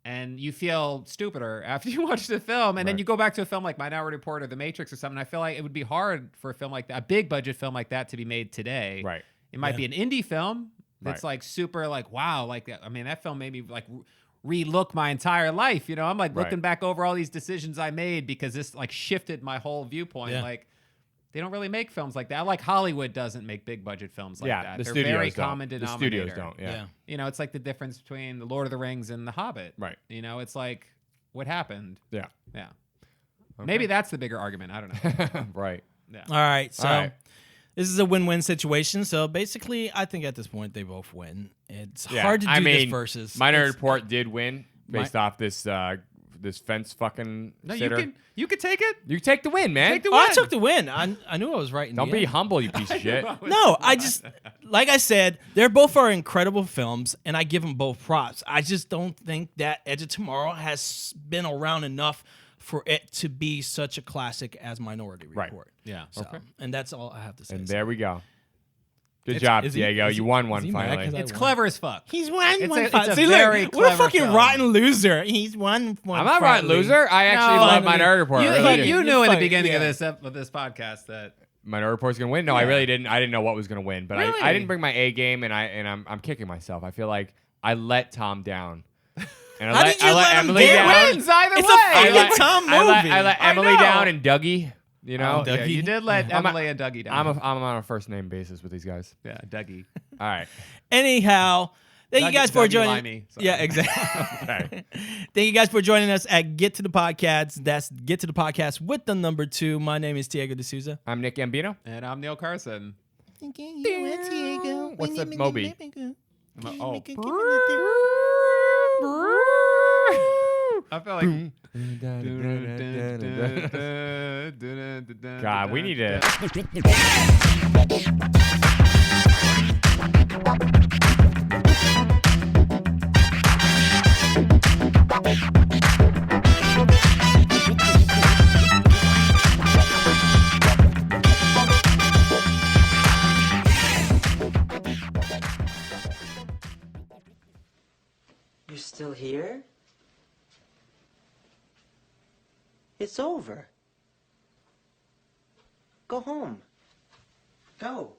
And you feel stupider after you watch the film. And then you go back to a film like Minority Report or The Matrix or something. I feel like it would be hard for a film like that, a big budget film like that, to be made today. Right. It might be an indie film that's like super like, wow. Like, I mean, that film made me like relook my entire life. I'm like looking back over all these decisions I made because this like shifted my whole viewpoint. Yeah. Like, they don't really make films like that. Like Hollywood doesn't make big budget films like that. The They're studios very don't. common The denominator. studios don't. Yeah. It's like the difference between The Lord of the Rings and The Hobbit. Right. It's like, what happened? Yeah. Yeah. Maybe that's the bigger argument. I don't know. Right. Yeah. All right, so All right. this is a win-win situation. So basically, I think at this point they both win. It's hard to do this versus. Minority Report did win based off this this fence fucking No, sitter. you can take it. You take the win, man. Take the Oh, I win. took the win. I knew I was right. Don't be humble, you piece of shit. No, I just, like I said, they're both are incredible films, and I give them both props. I just don't think that Edge of Tomorrow has been around enough for it to be such a classic as Minority Report. Right. Yeah. So, and that's all I have to say. And there we go. Good It's- job, is he- Diego. is You he- won is one he mad 'cause finally. I It's won? clever as fuck. He's won It's one a- fight. it's a See, very look, what a clever fucking film. rotten loser. He's won one. I'm not right, finally. loser. I actually No, love finally. Minority Report. You, I really you did. knew in the Fuck, beginning yeah. of this podcast that Minority Report's gonna win. No, I really didn't. I didn't know what was gonna win, but Really? I didn't bring my A game, and I'm kicking myself. I feel like I let Tom down. And How did you let him Emily down? down. wins either It's way. a I fucking let, Tom movie. I let I Emily know. down and Dougie. You know, Dougie. Yeah, you did let I'm a- Emily and Dougie down. I'm on a first name basis with these guys. Yeah, Dougie. All right. Anyhow, thank you guys for Dougie joining. Limey, sorry. Yeah, exactly. Okay. Thank you guys for joining us at Get to the Podcast. That's Get to the Podcast with the number 2. My name is Diego D'Souza. I'm Nick Gambino. And I'm Neil Carson. What's the Moby? Oh. I feel like. God, we need to. You're still here? It's over. Go home. Go.